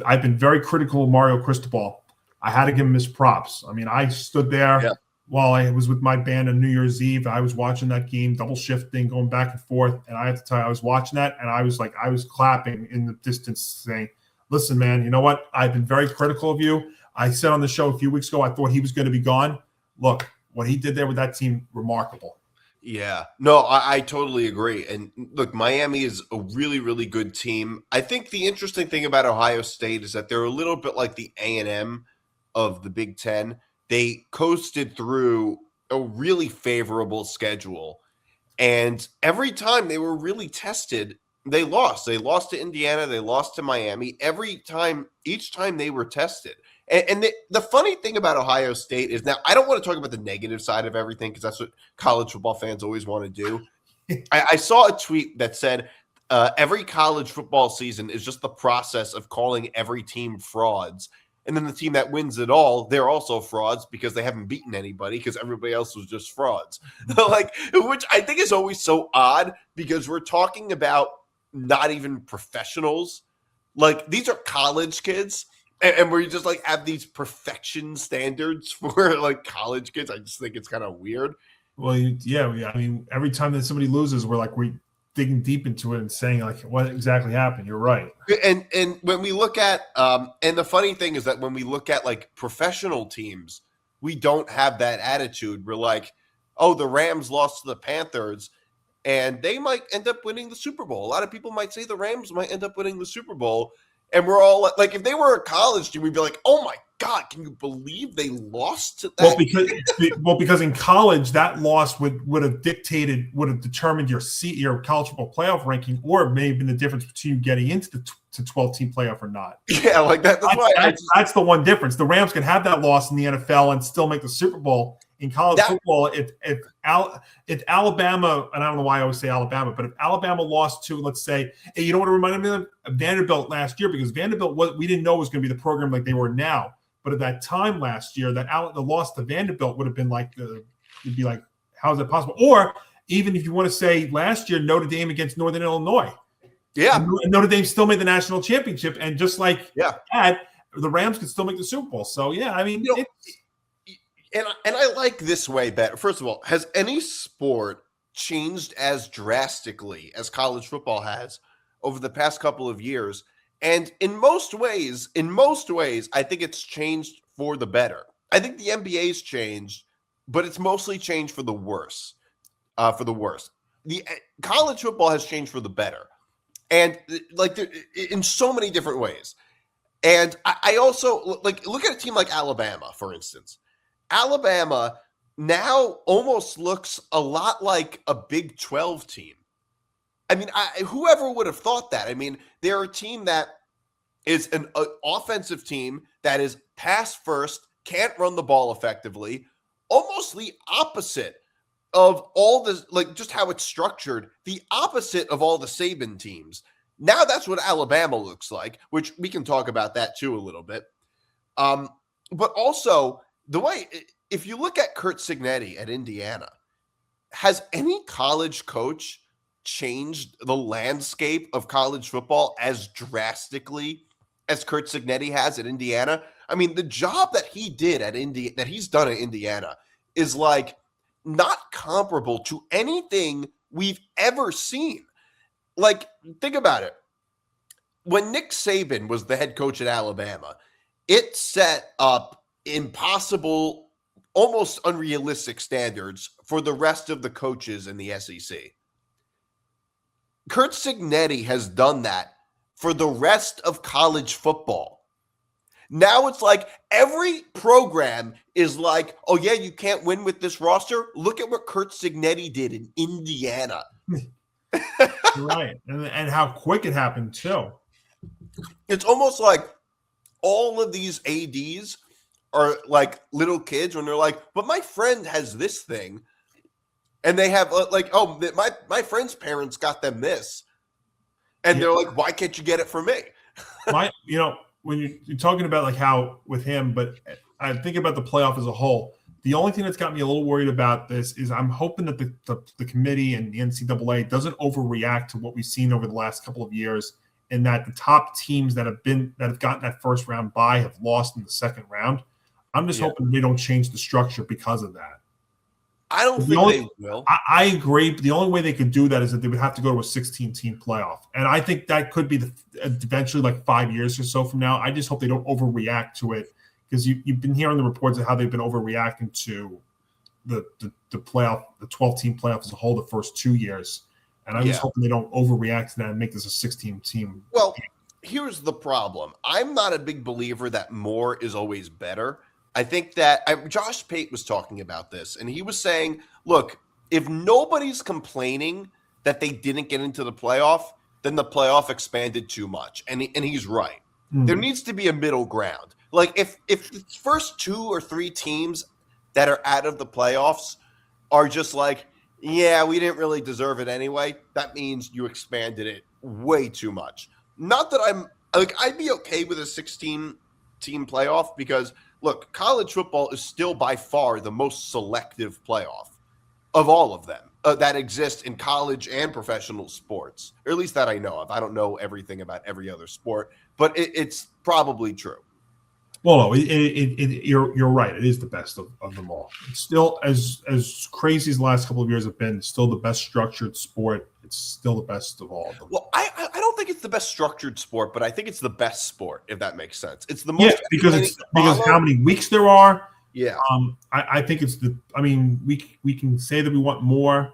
I've been very critical of Mario Cristobal. I had to give him his props. I mean, I stood there while I was with my band on New Year's Eve. I was watching that game, double shifting, going back and forth. And I have to tell you, I was watching that, and I was clapping in the distance saying, listen, man, you know what? I've been very critical of you. I said on the show a few weeks ago, I thought he was going to be gone. Look, what he did there with that team, remarkable. Yeah, no, I totally agree. And look, Miami is a really, really good team. I think the interesting thing about Ohio State is that they're a little bit like the A&M of the Big Ten. They coasted through a really favorable schedule. And every time they were really tested, they lost. They lost to Indiana. They lost to Miami. Each time they were tested. And the funny thing about Ohio State is now I don't want to talk about the negative side of everything because that's what college football fans always want to do. I saw a tweet that said every college football season is just the process of calling every team frauds. And then the team that wins it all, they're also frauds because they haven't beaten anybody because everybody else was just frauds. Which I think is always so odd because we're talking about not even professionals. Like these are college kids. And where you just have these perfection standards for college kids, I just think it's kind of weird. Well, I mean, every time that somebody loses, we're digging deep into it and saying what exactly happened. You're right. And when we look at, and the funny thing is that when we look at professional teams, we don't have that attitude. We're like, oh, the Rams lost to the Panthers, and they might end up winning the Super Bowl. A lot of people might say the Rams might end up winning the Super Bowl. And we're all like, if they were a college team, we'd be like, oh my God, can you believe they lost to that? Because in college, that loss would have determined your college football playoff ranking, or it may have been the difference between you getting into the 12-team playoff or not. Yeah, that's the one difference. The Rams can have that loss in the NFL and still make the Super Bowl. In college football, if Alabama, and I don't know why I always say Alabama, but if Alabama lost to, let's say, hey, you know what it reminded me of? Vanderbilt last year, because Vanderbilt, we didn't know was going to be the program like they were now. But at that time last year, the loss to Vanderbilt would have been it'd be like, how is that possible? Or even if you want to say last year, Notre Dame against Northern Illinois. Yeah. And Notre Dame still made the national championship. And just like that, the Rams could still make the Super Bowl. So, yeah, I mean, And I like this way better. First of all, has any sport changed as drastically as college football has over the past couple of years? And in most ways, I think it's changed for the better. I think the NBA's changed, but it's mostly changed for the worse. the college football has changed for the better, and like in so many different ways. And I also like look at a team like Alabama, for instance. Alabama now almost looks a lot like a Big 12 team. I mean, whoever would have thought that? I mean, they're a team that is an offensive team that is pass first, can't run the ball effectively, almost the opposite of all the, like, just how it's structured, the opposite of all the Saban teams. Now that's what Alabama looks like, which we can talk about that too a little bit. But also the way, if you look at Curt Cignetti at Indiana, has any college coach changed the landscape of college football as drastically as Curt Cignetti has at Indiana? I mean, the job that he did at that he's done at Indiana is like not comparable to anything we've ever seen. Like, think about it. When Nick Saban was the head coach at Alabama, it set up impossible, almost unrealistic standards for the rest of the coaches in the SEC. Curt Cignetti has done that for the rest of college football. Now it's like every program is like, oh yeah, you can't win with this roster. Look at what Curt Cignetti did in Indiana. Right. And how quick it happened too. It's almost like all of these ADs are like little kids when they're like, but my friend has this thing. And they have like, oh, my friend's parents got them this. And they're like, why can't you get it for me? When you're talking about like how with him, but I think about the playoff as a whole. The only thing that's got me a little worried about this is I'm hoping that the committee and the NCAA doesn't overreact to what we've seen over the last couple of years, and that the top teams that have gotten that first round bye have lost in the second round. I'm just hoping they don't change the structure because of that. I don't think they will. I agree. But the only way they could do that is that they would have to go to a 16-team playoff. And I think that could be eventually like 5 years or so from now. I just hope they don't overreact to it, because you've been hearing the reports of how they've been overreacting to the playoff, the 12-team playoff as a whole the first 2 years. And I'm just hoping they don't overreact to that and make this a 16-team. Well, here's the problem. I'm not a big believer that more is always better. I think that Josh Pate was talking about this, and he was saying, look, if nobody's complaining that they didn't get into the playoff, then the playoff expanded too much. And he's right. Mm-hmm. There needs to be a middle ground. Like if the first 2 or 3 teams that are out of the playoffs are just like, yeah, we didn't really deserve it anyway, that means you expanded it way too much. Not that I'd be okay with a 16-team playoff because – look, college football is still by far the most selective playoff of all of them that exist in college and professional sports, or at least that I know of. I don't know everything about every other sport, but it's probably true. Well, no, you're right. It is the best of them all. It's still as crazy as the last couple of years have been. It's still the best structured sport. It's still the best of all of them. Well, I don't think it's the best structured sport, but I think it's the best sport, if that makes sense. It's the most because how many weeks there are. Yeah. I think it's we can say that we want more,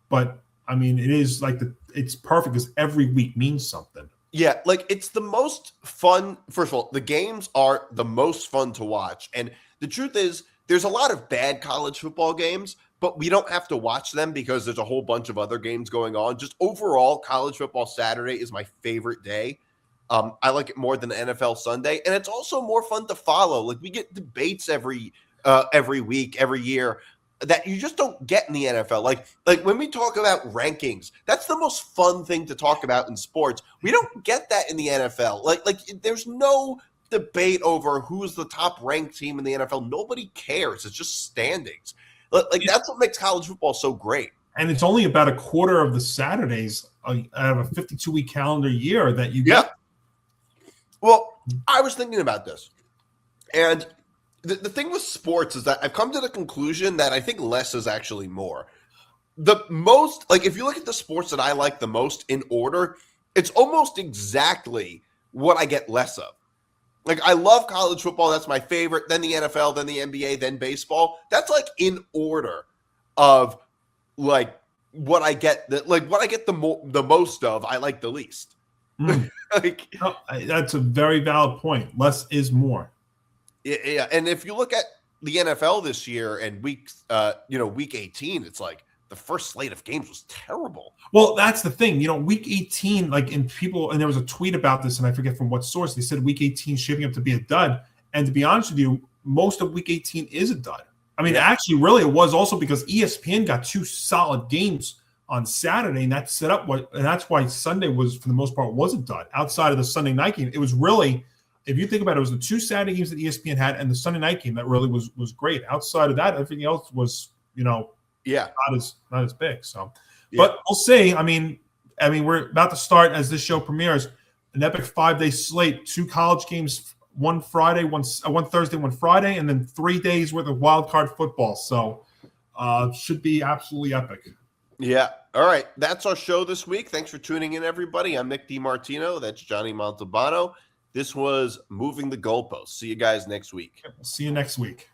but I mean it is like it's perfect because every week means something. Yeah, like it's the most fun. First of all, the games are the most fun to watch. And the truth is, there's a lot of bad college football games, but we don't have to watch them because there's a whole bunch of other games going on. Just overall, college football Saturday is my favorite day. I like it more than NFL Sunday. And it's also more fun to follow. Like we get debates every week, every year that you just don't get in the NFL. Like when we talk about rankings, that's the most fun thing to talk about in sports. We don't get that in the NFL. Like there's no debate over who's the top ranked team in the NFL. Nobody cares. It's just standings. Like that's what makes college football so great. And it's only about a quarter of the Saturdays out of a 52-week calendar year that you get. Well, I was thinking about this, and the thing with sports is that I've come to the conclusion that I think less is actually more. The most, like if you look at the sports that I like the most in order, it's almost exactly what I get less of. Like I love college football. That's my favorite. Then the NFL, then the NBA, then baseball. That's like in order of like, what I get the most of, I like the least. Like, no, that's a very valid point. Less is more. Yeah, and if you look at the NFL this year and week 18, it's like the first slate of games was terrible. Well, that's the thing. Week 18, and there was a tweet about this, and I forget from what source. They said week 18 shaping up to be a dud. And to be honest with you, most of week 18 is a dud. I mean, actually, really, it was also because ESPN got 2 solid games on Saturday, and that set up and that's why Sunday was, for the most part, was a dud. Outside of the Sunday night game, it was really, if you think about it, it was the 2 Saturday games that ESPN had and the Sunday night game that really was great. Outside of that, everything else was, not as big. So, but we'll see. I mean, we're about to start, as this show premieres, an epic 5-day slate, 2 college games, one Friday, one Thursday, one Friday, and then 3 days worth of wild card football. So, should be absolutely epic. Yeah. All right. That's our show this week. Thanks for tuning in, everybody. I'm Nick DiMartino. That's Johnny Montalbano. This was Moving the Goalposts. See you guys next week. We'll see you next week.